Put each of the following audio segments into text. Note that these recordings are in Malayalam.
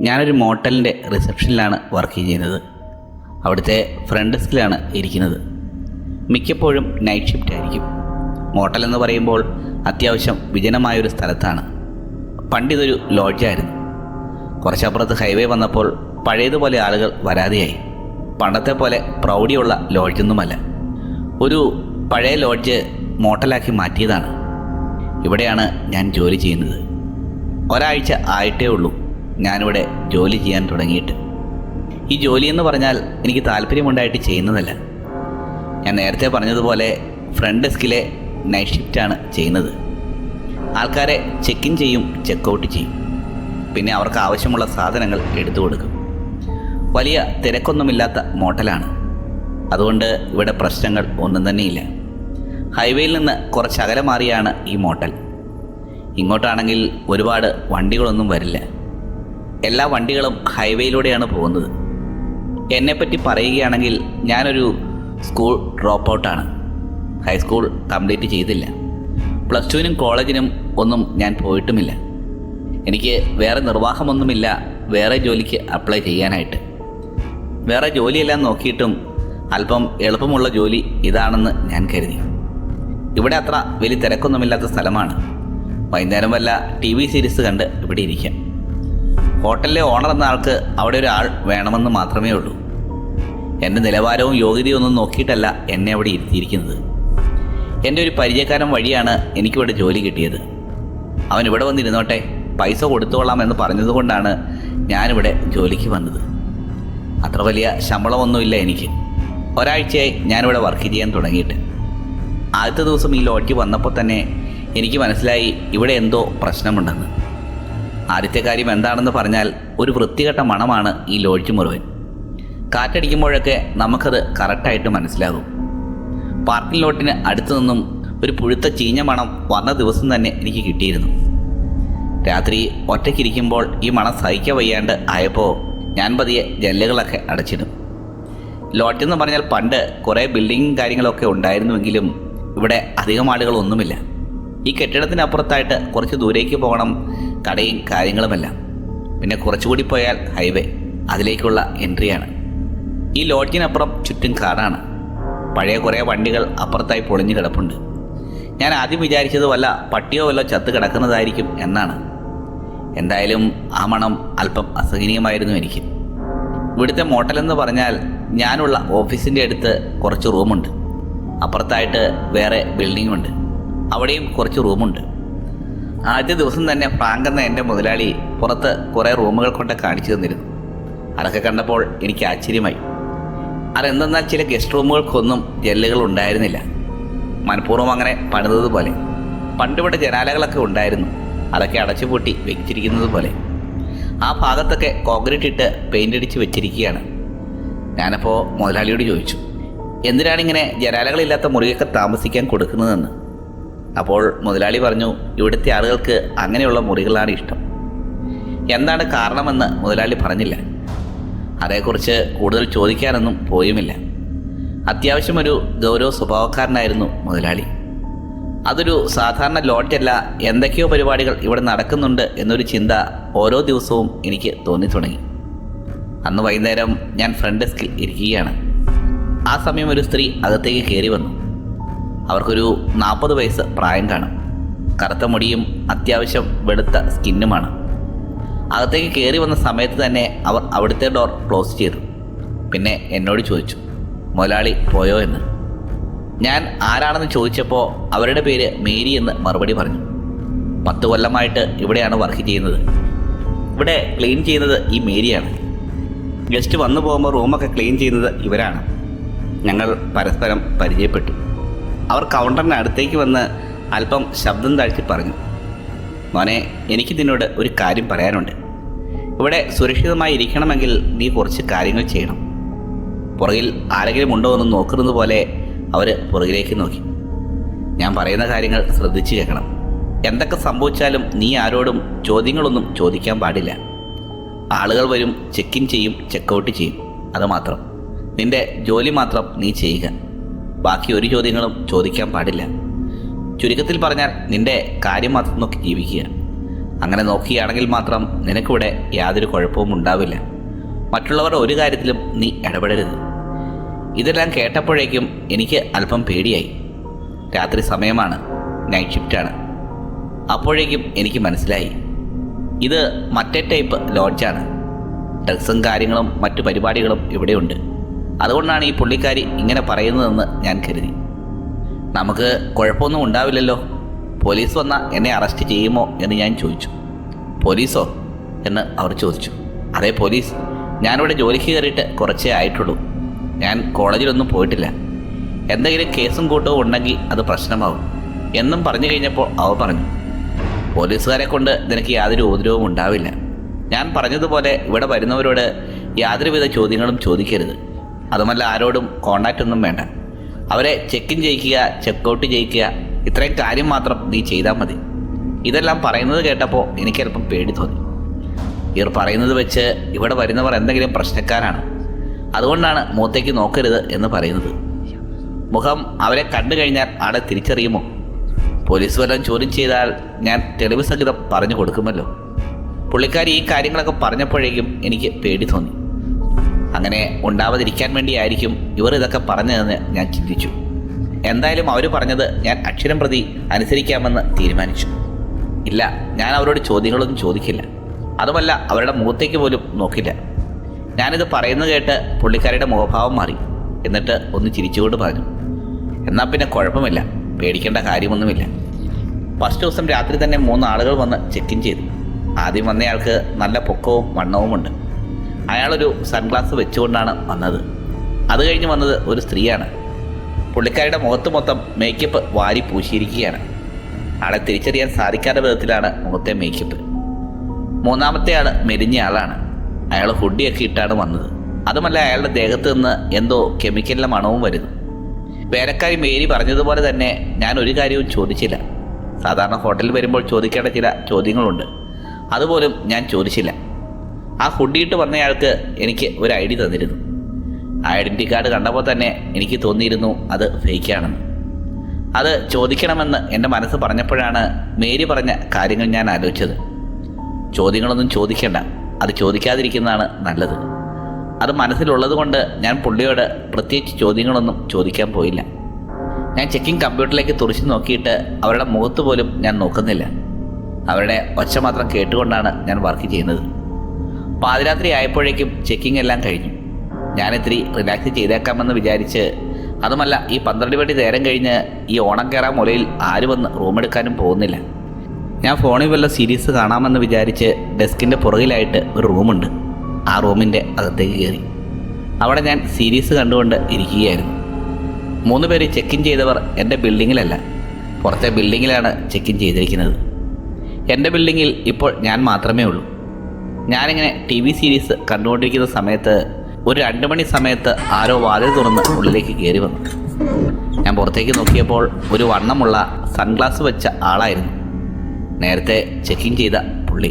ഞാനൊരു മോട്ടലിൻ്റെ റിസപ്ഷനിലാണ് വർക്ക് ചെയ്യുന്നത്. അവിടുത്തെ ഫ്രണ്ട് ഡെസ്കിലാണ് ഇരിക്കുന്നത്. മിക്കപ്പോഴും നൈറ്റ് ഷിഫ്റ്റ് ആയിരിക്കും. മോട്ടൽ എന്ന് പറയുമ്പോൾ അത്യാവശ്യം വിജനമായൊരു സ്ഥലത്താണ്. പണ്ടിതൊരു ലോഡ്ജായിരുന്നു. കുറച്ചപ്പുറത്ത് ഹൈവേ വന്നപ്പോൾ പഴയതുപോലെ ആളുകൾ വരാതെയായി. പണ്ടത്തെ പോലെ പ്രൗഢിയുള്ള ലോഡ്ജൊന്നുമല്ല. ഒരു പഴയ ലോഡ്ജ് മോട്ടലാക്കി മാറ്റിയതാണ്. ഇവിടെയാണ് ഞാൻ ജോലി ചെയ്യുന്നത്. ഒരാഴ്ച ആയിട്ടേ ഉള്ളൂ ഞാനിവിടെ ജോലി ചെയ്യാൻ തുടങ്ങിയിട്ട്. ഈ ജോലി എന്ന് പറഞ്ഞാൽ എനിക്ക് താല്പര്യമുണ്ടായിട്ട് ചെയ്യുന്നതല്ല. ഞാൻ നേരത്തെ പറഞ്ഞതുപോലെ ഫ്രണ്ട് ഡെസ്കിലെ നൈറ്റ് ഷിഫ്റ്റാണ് ചെയ്യുന്നത്. ആൾക്കാരെ ചെക്ക് ഇൻ ചെയ്യും, ചെക്കൗട്ട് ചെയ്യും. പിന്നെ അവർക്ക് ആവശ്യമുള്ള സാധനങ്ങൾ എടുത്തു കൊടുക്കും. വലിയ തിരക്കൊന്നുമില്ലാത്ത മോട്ടലാണ്. അതുകൊണ്ട് ഇവിടെ പ്രശ്നങ്ങൾ ഒന്നും തന്നെയില്ല. ഹൈവേയിൽ നിന്ന് കുറച്ച് അകലെ മാറിയാണ് ഈ മോട്ടൽ. ഇങ്ങോട്ടാണെങ്കിൽ ഒരുപാട് വണ്ടികളൊന്നും വരില്ല. എല്ലാ വണ്ടികളും ഹൈവേയിലൂടെയാണ് പോകുന്നത്. എന്നെപ്പറ്റി പറയുകയാണെങ്കിൽ ഞാനൊരു സ്കൂൾ ഡ്രോപ്പ് ഔട്ടാണ്. ഹൈസ്കൂൾ കംപ്ലീറ്റ് ചെയ്തില്ല. പ്ലസ് ടുവിനും കോളേജിനും ഒന്നും ഞാൻ പോയിട്ടുമില്ല. എനിക്ക് വേറെ നിർവാഹമൊന്നുമില്ല വേറെ ജോലിക്ക് അപ്ലൈ ചെയ്യാനായിട്ട്. വേറെ ജോലിയെല്ലാം നോക്കിയിട്ടും അല്പം എളുപ്പമുള്ള ജോലി ഇതാണെന്ന് ഞാൻ കരുതി. ഇവിടെ അത്ര വലിയ തിരക്കൊന്നുമില്ലാത്ത സ്ഥലമാണ്. വൈകുന്നേരം വല്ല TV സീരീസ് കണ്ട് ഇവിടെ ഇരിക്കാം. ഹോട്ടലിലെ ഓണർ എന്ന ആൾക്ക് അവിടെ ഒരാൾ വേണമെന്ന് മാത്രമേ ഉള്ളൂ. എൻ്റെ നിലവാരവും യോഗ്യതയും ഒന്നും നോക്കിയിട്ടല്ല എന്നെ അവിടെ ഇരുത്തിയിരിക്കുന്നത്. എൻ്റെ ഒരു പരിചയക്കാരൻ വഴിയാണ് എനിക്കിവിടെ ജോലി കിട്ടിയത്. അവൻ ഇവിടെ വന്നിരുന്നോട്ടെ, പൈസ കൊടുത്തോളാം എന്ന് പറഞ്ഞതുകൊണ്ടാണ് ഞാനിവിടെ ജോലിക്ക് വന്നത്. അത്ര വലിയ ശമ്പളമൊന്നുമില്ല എനിക്ക്. ഒരാഴ്ചയായി ഞാനിവിടെ വർക്ക് ചെയ്യാൻ തുടങ്ങിയിട്ട്. ആദ്യത്തെ ദിവസം ഈ ലോഡ്ജിൽ വന്നപ്പോൾ തന്നെ എനിക്ക് മനസ്സിലായി ഇവിടെ എന്തോ പ്രശ്നമുണ്ടെന്ന്. ആദ്യത്തെ കാര്യം എന്താണെന്ന് പറഞ്ഞാൽ ഒരു വൃത്തികെട്ട മണമാണ് ഈ ലോഡ്ജ് മുഴുവൻ. കാറ്റടിക്കുമ്പോഴൊക്കെ നമുക്കത് കറക്റ്റായിട്ട് മനസ്സിലാകും. പാർക്കിംഗ് ലോട്ടിന് അടുത്തു നിന്നും ഒരു പുഴുത്ത ചീഞ്ഞ മണം വന്ന ദിവസം തന്നെ എനിക്ക് കിട്ടിയിരുന്നു. രാത്രി ഒറ്റയ്ക്കിരിക്കുമ്പോൾ ഈ മണം സഹിക്കാൻ വയ്യാണ്ട് ആയപ്പോൾ ഞാൻ പതിയെ ജനലുകളൊക്കെ അടച്ചിടും. ലോഡ്ജെന്ന് പറഞ്ഞാൽ പണ്ട് കുറേ ബിൽഡിങ്ങും കാര്യങ്ങളൊക്കെ ഉണ്ടായിരുന്നുവെങ്കിലും ഇവിടെ അധികം ആളുകളൊന്നുമില്ല. ഈ കെട്ടിടത്തിനപ്പുറത്തായിട്ട് കുറച്ച് ദൂരേക്ക് പോകണം കടയും കാര്യങ്ങളുമെല്ലാം. പിന്നെ കുറച്ചുകൂടി പോയാൽ ഹൈവേ, അതിലേക്കുള്ള എൻട്രിയാണ്. ഈ ലോഡ്ജിനപ്പുറം ചുറ്റും കാടാണ്. പഴയ കുറേ വണ്ടികൾ അപ്പുറത്തായി പൊളിഞ്ഞു കിടപ്പുണ്ട്. ഞാൻ ആദ്യം വിചാരിച്ചത് വല്ല പട്ടിയോ വല്ലോ ചത്ത് കിടക്കുന്നതായിരിക്കും എന്നാണ്. എന്തായാലും ആ മണം അല്പം അസഹനീയമായിരുന്നു എനിക്ക്. ഇവിടുത്തെ മോട്ടലെന്ന് പറഞ്ഞാൽ ഞാനുള്ള ഓഫീസിൻ്റെ അടുത്ത് കുറച്ച് റൂമുണ്ട്. അപ്പുറത്തായിട്ട് വേറെ ബിൽഡിങ്ങുണ്ട്, അവിടെയും കുറച്ച് റൂമുണ്ട്. ആദ്യ ദിവസം തന്നെ ഫ്രാങ്ക് എന്ന എൻ്റെ മുതലാളി പുറത്ത് കുറേ റൂമുകൾ കൊണ്ട് കാണിച്ചു തന്നിരുന്നു. അതൊക്കെ കണ്ടപ്പോൾ എനിക്ക് ആശ്ചര്യമായി. അതെന്തെന്നാൽ ചില ഗസ്റ്റ് റൂമുകൾക്കൊന്നും ജനലുകൾ ഉണ്ടായിരുന്നില്ല. മനഃപൂർവ്വം അങ്ങനെ പണിതതുപോലെ. പണ്ടിവിടെ ജനാലകളൊക്കെ ഉണ്ടായിരുന്നു, അതൊക്കെ അടച്ചുപൂട്ടി വെച്ചിരിക്കുന്നത് പോലെ. ആ ഭാഗത്തൊക്കെ കോൺക്രീറ്റ് ഇട്ട് പെയിൻ്റ് അടിച്ച് വെച്ചിരിക്കുകയാണ്. ഞാനപ്പോൾ മുതലാളിയോട് ചോദിച്ചു, എന്തിനാണിങ്ങനെ ജനാലകളില്ലാത്ത മുറിയൊക്കെ താമസിക്കാൻ കൊടുക്കുന്നതെന്ന്. അപ്പോൾ മുതലാളി പറഞ്ഞു, ഇവിടുത്തെ ആളുകൾക്ക് അങ്ങനെയുള്ള മുറികളാണ് ഇഷ്ടം. എന്താണ് കാരണമെന്ന് മുതലാളി പറഞ്ഞില്ല. അതേക്കുറിച്ച് കൂടുതൽ ചോദിക്കാനൊന്നും പോയുമില്ല. അത്യാവശ്യം ഒരു ഗൗരവ സ്വഭാവക്കാരനായിരുന്നു മുതലാളി. അതൊരു സാധാരണ ലോഡ്ജല്ല, എന്തൊക്കെയോ പരിപാടികൾ ഇവിടെ നടക്കുന്നുണ്ട് എന്നൊരു ചിന്ത ഓരോ ദിവസവും എനിക്ക് തോന്നി തുടങ്ങി. അന്ന് വൈകുന്നേരം ഞാൻ ഫ്രണ്ട് ഡെസ്കിൽ ഇരിക്കുകയാണ്. ആ സമയം ഒരു സ്ത്രീ അകത്തേക്ക് കയറി വന്നു. അവർക്കൊരു 40 വയസ്സ് പ്രായം കാണും. കറുത്ത മുടിയും അത്യാവശ്യം വെളുത്ത സ്കിന്നുമാണ്. അകത്തേക്ക് കയറി വന്ന സമയത്ത് തന്നെ അവർ അവിടുത്തെ ഡോർ ക്ലോസ് ചെയ്തു. പിന്നെ എന്നോട് ചോദിച്ചു, മുതലാളി പോയോ എന്ന്. ഞാൻ ആരാണെന്ന് ചോദിച്ചപ്പോൾ അവരുടെ പേര് മേരി എന്ന് മറുപടി പറഞ്ഞു. 10 കൊല്ലമായിട്ട് ഇവിടെയാണ് വർക്ക് ചെയ്യുന്നത്. ഇവിടെ ക്ലീൻ ചെയ്യുന്നത് ഈ മേരിയാണ്. ഗസ്റ്റ് വന്നു പോകുമ്പോൾ റൂമൊക്കെ ക്ലീൻ ചെയ്യുന്നത് ഇവരാണ്. ഞങ്ങൾ പരസ്പരം പരിചയപ്പെട്ടു. അവർ കൗണ്ടറിന് അടുത്തേക്ക് വന്ന് അല്പം ശബ്ദം താഴ്ത്തി പറഞ്ഞു, മോനെ, എനിക്ക് നിന്നോട് ഒരു കാര്യം പറയാനുണ്ട്. ഇവിടെ സുരക്ഷിതമായി ഇരിക്കണമെങ്കിൽ നീ കുറച്ച് കാര്യങ്ങൾ ചെയ്യണം. പുറകിൽ ആരെങ്കിലും ഉണ്ടോ എന്ന് നോക്കുന്നത് പോലെ അവർ പുറകിലേക്ക് നോക്കി. ഞാൻ പറയുന്ന കാര്യങ്ങൾ ശ്രദ്ധിച്ച് കേൾക്കണം. എന്തൊക്കെ സംഭവിച്ചാലും നീ ആരോടും ചോദ്യങ്ങളൊന്നും ചോദിക്കാൻ പാടില്ല. ആളുകൾ വരും, ചെക്ക് ഇൻ ചെയ്യും, ചെക്കൗട്ട് ചെയ്യും, അതുമാത്രം. നിൻ്റെ ജോലി മാത്രം നീ ചെയ്യുക. ബാക്കി ഒരു ചോദ്യങ്ങളും ചോദിക്കാൻ പാടില്ല. ചുരുക്കത്തിൽ പറഞ്ഞാൽ നിൻ്റെ കാര്യം മാത്രം നോക്കി ജീവിക്കുക. അങ്ങനെ നോക്കുകയാണെങ്കിൽ മാത്രം നിനക്കിവിടെ യാതൊരു കുഴപ്പവും ഉണ്ടാവില്ല. മറ്റുള്ളവരുടെ ഒരു കാര്യത്തിലും നീ ഇടപെടരുത്. ഇതെല്ലാം കേട്ടപ്പോഴേക്കും എനിക്ക് അല്പം പേടിയായി. രാത്രി സമയമാണ്, നൈറ്റ് ഷിഫ്റ്റാണ്. അപ്പോഴേക്കും എനിക്ക് മനസ്സിലായി, ഇത് മറ്റേ ടൈപ്പ് ലോഡ്ജാണ്. ഡ്രഗ്സും കാര്യങ്ങളും മറ്റു പരിപാടികളും ഇവിടെയുണ്ട്. അതുകൊണ്ടാണ് ഈ പുള്ളിക്കാരി ഇങ്ങനെ പറയുന്നതെന്ന് ഞാൻ കരുതി. നമുക്ക് കുഴപ്പമൊന്നും ഉണ്ടാവില്ലല്ലോ, പോലീസ് വന്നാൽ എന്നെ അറസ്റ്റ് ചെയ്യുമോ എന്ന് ഞാൻ ചോദിച്ചു. പോലീസോ എന്ന് അവർ ചോദിച്ചു. അതേ പോലീസ്, ഞാനിവിടെ ജോലിക്ക് കയറിയിട്ട് കുറച്ചേ ആയിട്ടുള്ളൂ. ഞാൻ കോളേജിലൊന്നും പോയിട്ടില്ല. എന്തെങ്കിലും കേസും കൂട്ടവും ഉണ്ടെങ്കിൽ അത് പ്രശ്നമാവും എന്നും പറഞ്ഞു കഴിഞ്ഞപ്പോൾ അവർ പറഞ്ഞു, പോലീസുകാരെ കൊണ്ട് നിനക്ക് യാതൊരു ഉപദ്രവവും ഉണ്ടാവില്ല. ഞാൻ പറഞ്ഞതുപോലെ ഇവിടെ വരുന്നവരോട് യാതൊരുവിധ ചോദ്യങ്ങളും ചോദിക്കരുത്. അതുമല്ല ആരോടും കോണ്ടാക്റ്റ് ഒന്നും വേണ്ട. അവരെ ചെക്ക് ഇൻ ചെയ്യിക്കുക, ചെക്കൗട്ട് ചെയ്യിക്കുക, ഇത്രയും കാര്യം മാത്രം നീ ചെയ്താൽ മതി. ഇതെല്ലാം പറയുന്നത് കേട്ടപ്പോൾ എനിക്കല്പം പേടി തോന്നി. ഇവർ പറയുന്നത് വെച്ച് ഇവിടെ വരുന്നവർ എന്തെങ്കിലും പ്രശ്നക്കാരാണ്, അതുകൊണ്ടാണ് മുഖത്തേക്ക് നോക്കരുത് എന്ന് പറയുന്നത്. മുഖം അവരെ കണ്ടു കഴിഞ്ഞാൽ ആളെ തിരിച്ചറിയുമോ? പോലീസ് വല്ലതും ചോദ്യം ചെയ്താൽ ഞാൻ തെളിവ് സഹിതം പറഞ്ഞു കൊടുക്കുമല്ലോ. പുള്ളിക്കാരി ഈ കാര്യങ്ങളൊക്കെ പറഞ്ഞപ്പോഴേക്കും എനിക്ക് പേടി തോന്നി. അങ്ങനെ ഉണ്ടാവാതിരിക്കാൻ വേണ്ടിയായിരിക്കും ഇവർ ഇതൊക്കെ പറഞ്ഞതെന്ന് ഞാൻ ചിന്തിച്ചു. എന്തായാലും അവർ പറഞ്ഞത് ഞാൻ അക്ഷരം പ്രതി അനുസരിക്കാമെന്ന് തീരുമാനിച്ചു. ഇല്ല, ഞാൻ അവരോട് ചോദ്യങ്ങളൊന്നും ചോദിക്കില്ല. അതുമല്ല അവരുടെ മുഖത്തേക്ക് പോലും നോക്കില്ല. ഞാനിത് പറയുന്നത് കേട്ട് പുള്ളിക്കാരിയുടെ മുഖഭാവം മാറി. എന്നിട്ട് ഒന്ന് ചിരിച്ചുകൊണ്ട് പറഞ്ഞു, എന്നാൽ പിന്നെ കുഴപ്പമില്ല, പേടിക്കേണ്ട കാര്യമൊന്നുമില്ല. ഫസ്റ്റ് ദിവസം രാത്രി തന്നെ 3 ആളുകൾ വന്ന് ചെക്ക് ഇൻ ചെയ്തു. ആദ്യം വന്നയാൾക്ക് നല്ല പൊക്കവും വണ്ണവുമുണ്ട്. അയാളൊരു സൺഗ്ലാസ് വെച്ചുകൊണ്ടാണ് വന്നത്. അത് കഴിഞ്ഞ് വന്നത് ഒരു സ്ത്രീയാണ്. പുള്ളിക്കാരിയുടെ മുഖത്ത് മൊത്തം മേക്കപ്പ് വാരി പൂശിയിരിക്കുകയാണ്. ആളെ തിരിച്ചറിയാൻ സാധിക്കാത്ത വിധത്തിലാണ് മുഖത്തെ മേക്കപ്പ്. മൂന്നാമത്തെ ആൾ മെലിഞ്ഞ ആളാണ്. അയാൾ ഹുഡിയൊക്കെ ഇട്ടാണ് വന്നത്. അതുമല്ല അയാളുടെ ദേഹത്ത് നിന്ന് എന്തോ കെമിക്കലിൻ്റെ മണവും വരുന്നു. വേലക്കാരി മേരി പറഞ്ഞതുപോലെ തന്നെ ഞാൻ ഒരു കാര്യവും ചോദിച്ചില്ല. സാധാരണ ഹോട്ടലിൽ വരുമ്പോൾ ചോദിക്കേണ്ട ചില ചോദ്യങ്ങളുണ്ട്, അതുപോലും ഞാൻ ചോദിച്ചില്ല. ആ ഹുഡിയിട്ട് വന്നയാൾക്ക് എനിക്ക് ഒരു ഐഡി തന്നിരുന്നു. ആ ഐഡൻറ്റി കാർഡ് കണ്ടപ്പോൾ തന്നെ എനിക്ക് തോന്നിയിരുന്നു അത് ഫേക്കാണെന്ന്. അത് ചോദിക്കണമെന്ന് എൻ്റെ മനസ്സ് പറഞ്ഞപ്പോഴാണ് മേരി പറഞ്ഞ കാര്യങ്ങൾ ഞാൻ ആലോചിച്ചത്. ചോദ്യങ്ങളൊന്നും ചോദിക്കേണ്ട, അത് ചോദിക്കാതിരിക്കുന്നതാണ് നല്ലത്. അത് മനസ്സിലുള്ളത് കൊണ്ട് ഞാൻ പുള്ളിയോട് പ്രത്യേകിച്ച് ചോദ്യങ്ങളൊന്നും ചോദിക്കാൻ പോയില്ല. ഞാൻ ചെക്കിങ് കമ്പ്യൂട്ടറിലേക്ക് തുറച്ചു നോക്കിയിട്ട് അവരുടെ മുഖത്ത് പോലും ഞാൻ നോക്കുന്നില്ല. അവരുടെ ഒച്ച മാത്രം കേട്ടുകൊണ്ടാണ് ഞാൻ വർക്ക് ചെയ്യുന്നത്. പാതിരാത്രി ആയപ്പോഴേക്കും ചെക്കിങ് എല്ലാം കഴിഞ്ഞു. ഞാനിത്തിരി റിലാക്സ് ചെയ്തേക്കാമെന്ന് വിചാരിച്ച്, അതുമല്ല ഈ 12 മണി നേരം കഴിഞ്ഞ് ഈ ഓണം കയറാൻ മുലയിൽ ആരും വന്ന് റൂമെടുക്കാനും പോകുന്നില്ല. ഞാൻ ഫോണിൽ വല്ല സീരീസ് കാണാമെന്ന് വിചാരിച്ച് ഡെസ്കിൻ്റെ പുറകിലായിട്ട് ഒരു റൂമുണ്ട്. ആ റൂമിൻ്റെ അകത്തേക്ക് കയറി. അവിടെ ഞാൻ സീരീസ് കണ്ടുകൊണ്ട് ഇരിക്കുകയായിരുന്നു. 3 പേര് ചെക്ക് ഇൻ ചെയ്തവർ എൻ്റെ ബിൽഡിങ്ങിലല്ല, പുറത്തെ ബിൽഡിങ്ങിലാണ് ചെക്ക് ഇൻ ചെയ്തിരിക്കുന്നത്. എൻ്റെ ബിൽഡിങ്ങിൽ ഇപ്പോൾ ഞാൻ മാത്രമേ ഉള്ളൂ. ഞാനിങ്ങനെ TV സീരീസ് കണ്ടുകൊണ്ടിരിക്കുന്ന സമയത്ത് ഒരു 2 മണി സമയത്ത് ആരോ വാതിൽ തുറന്ന് ഉള്ളിലേക്ക് കയറി വന്നു. ഞാൻ പുറത്തേക്ക് നോക്കിയപ്പോൾ ഒരു വണ്ണമുള്ള സൺഗ്ലാസ് വെച്ച ആളായിരുന്നു, നേരത്തെ ചെക്കിങ് ചെയ്ത പുള്ളി.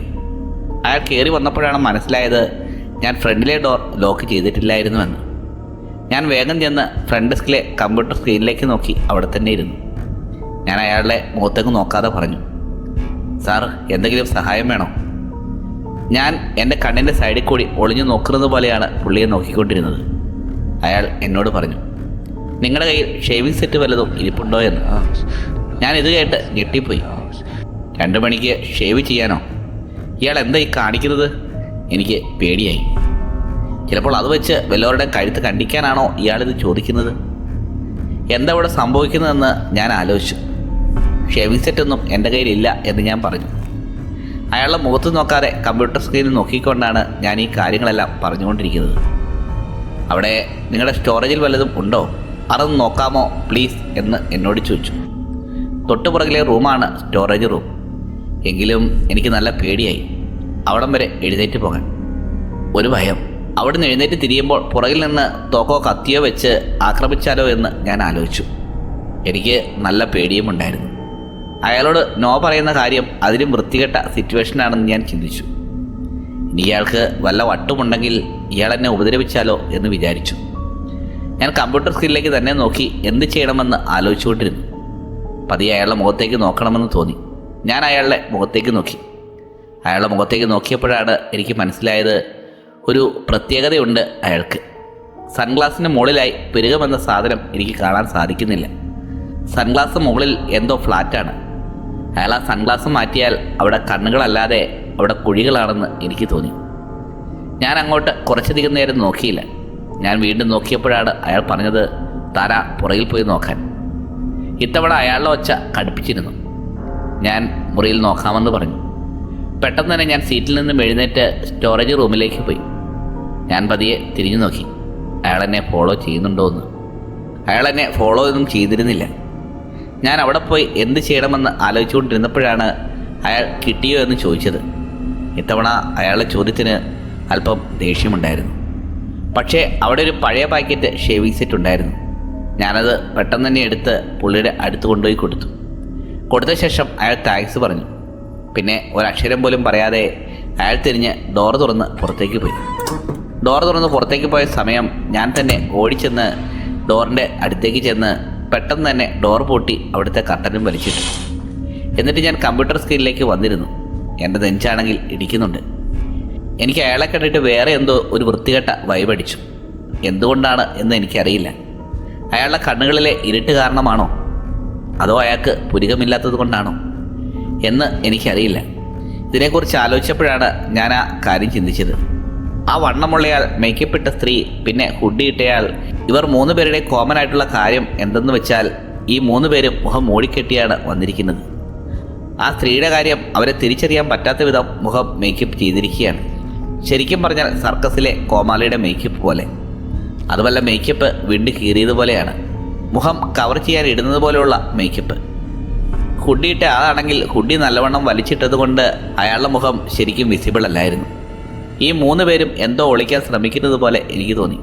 അയാൾ കയറി വന്നപ്പോഴാണ് മനസ്സിലായത് ഞാൻ ഫ്രണ്ടിലെ ഡോർ ലോക്ക് ചെയ്തിട്ടില്ലായിരുന്നുവെന്ന്. ഞാൻ വേഗം ചെന്ന് ഫ്രണ്ട് ഡെസ്കിലെ കമ്പ്യൂട്ടർ സ്ക്രീനിലേക്ക് നോക്കി അവിടെ തന്നെ ഇരുന്നു. ഞാൻ അയാളുടെ മുഖത്തേക്ക് നോക്കാതെ പറഞ്ഞു, സാർ എന്തെങ്കിലും സഹായം വേണോ? ഞാൻ എൻ്റെ കണ്ണിൻ്റെ സൈഡിൽ കൂടി ഒളിഞ്ഞു നോക്കുന്നത് പോലെയാണ് പുള്ളിയെ നോക്കിക്കൊണ്ടിരുന്നത്. അയാൾ എന്നോട് പറഞ്ഞു, നിങ്ങളുടെ കയ്യിൽ ഷേവിംഗ് സെറ്റ് വല്ലതും ഇരിപ്പുണ്ടോ എന്ന്. ഞാൻ ഇത് കേട്ട് ഞെട്ടിപ്പോയി. 2 മണിക്ക് ഷേവ് ചെയ്യാനോ? ഇയാൾ എന്താ ഈ കാണിക്കുന്നത്? എനിക്ക് പേടിയായി. ചിലപ്പോൾ അത് വെച്ച് വല്ലവരുടെ കഴുത്ത് കണ്ടിക്കാനാണോ ഇയാളിത് ചോദിക്കുന്നത്? എന്താ ഇവിടെ സംഭവിക്കുന്നതെന്ന് ഞാൻ ആലോചിച്ചു. ഷേവിംഗ് സെറ്റൊന്നും എൻ്റെ കയ്യിലില്ല എന്ന് ഞാൻ പറഞ്ഞു. അയാളുടെ മുഖത്ത് നോക്കാതെ കമ്പ്യൂട്ടർ സ്ക്രീനിൽ നോക്കിക്കൊണ്ടാണ് ഞാൻ ഈ കാര്യങ്ങളെല്ലാം പറഞ്ഞുകൊണ്ടിരിക്കുന്നത്. അവിടെ നിങ്ങളുടെ സ്റ്റോറേജിൽ വല്ലതും ഉണ്ടോ? അതൊന്ന് നോക്കാമോ പ്ലീസ് എന്ന് എന്നോട് ചോദിച്ചു. തൊട്ടുപുറകിലെ റൂമാണ് സ്റ്റോറേജ് റൂം. എങ്കിലും എനിക്ക് നല്ല പേടിയായി അവിടം വരെ എഴുന്നേറ്റ് പോകാൻ. ഒരു ഭയം. അവിടുന്ന് എഴുന്നേറ്റ് തിരിയുമ്പോൾ പുറകിൽ നിന്ന് തോക്കോ കത്തിയോ വെച്ച് ആക്രമിച്ചാലോ എന്ന് ഞാൻ ആലോചിച്ചു. എനിക്ക് നല്ല പേടിയും ഉണ്ടായിരുന്നു. അയാളോട് നോ പറയുന്ന കാര്യം അതിലും വൃത്തികെട്ട സിറ്റുവേഷനാണെന്ന് ഞാൻ ചിന്തിച്ചു. ഇനി ഇയാൾക്ക് വല്ല വട്ടുമുണ്ടെങ്കിൽ ഇയാൾ എന്നെ ഉപദ്രവിച്ചാലോ എന്ന് വിചാരിച്ചു. ഞാൻ കമ്പ്യൂട്ടർ സ്ക്രീനിലേക്ക് തന്നെ നോക്കി എന്ത് ചെയ്യണമെന്ന് ആലോചിച്ചുകൊണ്ടിരുന്നു. പതിയെ അയാളുടെ മുഖത്തേക്ക് നോക്കണമെന്ന് തോന്നി. ഞാൻ അയാളുടെ മുഖത്തേക്ക് നോക്കി. അയാളുടെ മുഖത്തേക്ക് നോക്കിയപ്പോഴാണ് എനിക്ക് മനസ്സിലായത് ഒരു പ്രത്യേകതയുണ്ട് അയാൾക്ക്. സൺഗ്ലാസിന് മുകളിലായി പെരുകമെന്ന സാധനം എനിക്ക് കാണാൻ സാധിക്കുന്നില്ല. സൺഗ്ലാസ് മുകളിൽ എന്തോ ഫ്ലാറ്റാണ്. അയാൾ ആ സൺഗ്ലാസ് മാറ്റിയാൽ അവിടെ കണ്ണുകളല്ലാതെ അവിടെ കുഴികളാണെന്ന് എനിക്ക് തോന്നി. ഞാൻ അങ്ങോട്ട് കുറച്ചധികം നേരം നോക്കിയില്ല. ഞാൻ വീണ്ടും നോക്കിയപ്പോഴാണ് അയാൾ പറഞ്ഞത് താനാ പുറകിൽ പോയി നോക്കാൻ. ഇത്തവണ അയാളുടെ ഒച്ച കടുപ്പിച്ചിരുന്നു. ഞാൻ മുറിയിൽ നോക്കാമെന്ന് പറഞ്ഞു. പെട്ടെന്ന് തന്നെ ഞാൻ സീറ്റിൽ നിന്നും എഴുന്നേറ്റ് സ്റ്റോറേജ് റൂമിലേക്ക് പോയി. ഞാൻ പതിയെ തിരിഞ്ഞു നോക്കി അയാൾ എന്നെ ഫോളോ ചെയ്യുന്നുണ്ടോ എന്ന്. അയാൾ എന്നെ ഫോളോ ഒന്നും ചെയ്തിരുന്നില്ല. ഞാൻ അവിടെ പോയി എന്ത് ചെയ്യണമെന്ന് ആലോചിച്ചുകൊണ്ടിരുന്നപ്പോഴാണ് അയാൾ കിട്ടിയോ എന്ന് ചോദിച്ചത്. ഇത്തവണ അയാളുടെ ചോദ്യത്തിന് അല്പം ദേഷ്യമുണ്ടായിരുന്നു. പക്ഷേ അവിടെ ഒരു പഴയ പാക്കറ്റ് ഷേവിംഗ് സെറ്റ് ഉണ്ടായിരുന്നു. ഞാനത് പെട്ടെന്ന് തന്നെ എടുത്ത് പുള്ളിയുടെ അടുത്ത് കൊണ്ടുപോയി കൊടുത്ത ശേഷം അയാൾ താങ്ക്സ് പറഞ്ഞു. പിന്നെ ഒരക്ഷരം പോലും പറയാതെ അയാൾ തിരിഞ്ഞ് ഡോർ തുറന്ന് പുറത്തേക്ക് പോയി. ഡോർ തുറന്ന് പുറത്തേക്ക് പോയ സമയം ഞാൻ തന്നെ ഓടിച്ചെന്ന് ഡോറിൻ്റെ അടുത്തേക്ക് ചെന്ന് പെട്ടെന്ന് തന്നെ ഡോർ പൂട്ടി അവിടുത്തെ കർട്ടനും വലിച്ചിട്ടു. എന്നിട്ട് ഞാൻ കമ്പ്യൂട്ടർ സ്ക്രീനിലേക്ക് വന്നിരുന്നു. എൻ്റെ നെഞ്ചാണെങ്കിൽ ഇടിക്കുന്നുണ്ട്. എനിക്ക് അയാളെ കണ്ടിട്ട് വേറെ എന്തോ ഒരു വൃത്തികെട്ട വൈബ് അടിച്ചു. എന്തുകൊണ്ടാണ് എന്ന് എനിക്കറിയില്ല. അയാളുടെ കണ്ണുകളിലെ ഇരുട്ട് കാരണമാണോ അതോ അയാൾക്ക് പുരികമില്ലാത്തത് കൊണ്ടാണോ എന്ന് എനിക്കറിയില്ല. ഇതിനെക്കുറിച്ച് ആലോചിച്ചപ്പോഴാണ് ഞാൻ ആ കാര്യം ചിന്തിച്ചത്. ആ വണ്ണമുള്ളയാൾ, മേക്കപ്പ് ഇട്ട സ്ത്രീ, പിന്നെ ഹുഡി ഇട്ടയാൾ, ഇവർ 3 പേരുടെ കോമൺ ആയിട്ടുള്ള കാര്യം എന്തെന്ന് വെച്ചാൽ ഈ 3 പേരും മുഖം മൂടിക്കെട്ടിയാണ് വന്നിരിക്കുന്നത്. ആ സ്ത്രീയുടെ കാര്യം അവരെ തിരിച്ചറിയാൻ പറ്റാത്ത വിധം മുഖം മേക്കപ്പ് ചെയ്തിരിക്കുകയാണ്. ശരിക്കും പറഞ്ഞാൽ സർക്കസിലെ കോമാളിയുടെ മേക്കപ്പ് പോലെ. അതുമല്ല, മേക്കപ്പ് വിണ്ട് കീറിയതുപോലെയാണ്. മുഖം കവർ ചെയ്യാൻ ഇടുന്നത് പോലെയുള്ള മേക്കപ്പ്. ഹുഡിയിട്ട ആളാണെങ്കിൽ ഹുഡി നല്ലവണ്ണം വലിച്ചിട്ടത് കൊണ്ട് അയാളുടെ മുഖം ശരിക്കും വിസിബിൾ അല്ലായിരുന്നു. ഈ 3 പേരും എന്തോ ഒളിക്കാൻ ശ്രമിക്കുന്നത് പോലെ എനിക്ക് തോന്നി.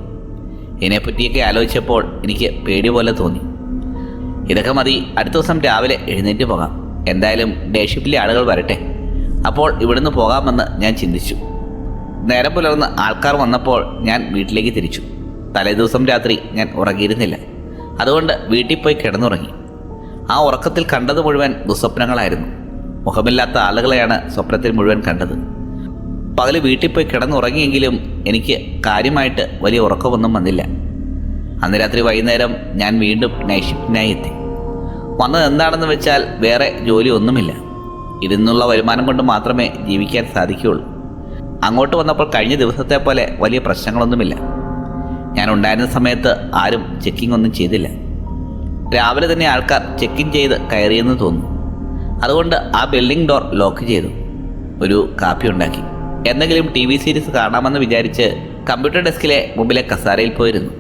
ഇതിനെപ്പറ്റിയൊക്കെ ആലോചിച്ചപ്പോൾ എനിക്ക് പേടി പോലെ തോന്നി. ഇതൊക്കെ മതി, അടുത്ത ദിവസം രാവിലെ എഴുന്നേറ്റ് പോകാം. എന്തായാലും ഡേ ഷിഫ്റ്റിലെ ആളുകൾ വരട്ടെ, അപ്പോൾ ഇവിടുന്ന് പോകാമെന്ന് ഞാൻ ചിന്തിച്ചു. നേരം പുലർന്ന് ആൾക്കാർ വന്നപ്പോൾ ഞാൻ വീട്ടിലേക്ക് തിരിച്ചു. തലേദിവസം രാത്രി ഞാൻ ഉറങ്ങിയിരുന്നില്ല. അതുകൊണ്ട് വീട്ടിൽ പോയി കിടന്നുറങ്ങി. ആ ഉറക്കത്തിൽ കണ്ടത് മുഴുവൻ ദുസ്വപ്നങ്ങളായിരുന്നു. മുഖമില്ലാത്ത ആളുകളെയാണ് സ്വപ്നത്തിൽ മുഴുവൻ കണ്ടത്. പകൽ വീട്ടിൽ പോയി കിടന്നുറങ്ങിയെങ്കിലും എനിക്ക് കാര്യമായിട്ട് വലിയ ഉറക്കമൊന്നും വന്നില്ല. അന്ന് രാത്രി വൈകുന്നേരം ഞാൻ വീണ്ടും നൈറ്റ് ഷിഫ്റ്റിനായി എത്തി. വന്നത് എന്താണെന്ന് വെച്ചാൽ വേറെ ജോലി ഒന്നുമില്ല. ഇതിൽ വരുമാനം കൊണ്ട് മാത്രമേ ജീവിക്കാൻ സാധിക്കുകയുള്ളൂ. അങ്ങോട്ട് വന്നപ്പോൾ കഴിഞ്ഞ ദിവസത്തെ പോലെ വലിയ പ്രശ്നങ്ങളൊന്നുമില്ല. ഞാൻ ഉണ്ടായിരുന്ന സമയത്ത് ആരും ചെക്കിംഗ് ഒന്നും ചെയ്തില്ല. രാവിലെ തന്നെ ആൾക്കാർ ചെക്കിൻ ചെയ്ത് കയറിയെന്ന് തോന്നുന്നു. അതുകൊണ്ട് ആ ബിൽഡിംഗ് ഡോർ ലോക്ക് ചെയ്തു. ഒരു കാപ്പി ഉണ്ടാക്കി എന്തെങ്കിലും TV സീരീസ് കാണാമെന്ന് വിചാരിച്ച് കമ്പ്യൂട്ടർ ഡെസ്കിലെ മുമ്പിലെ കസാരയിൽ പോയിരുന്നു.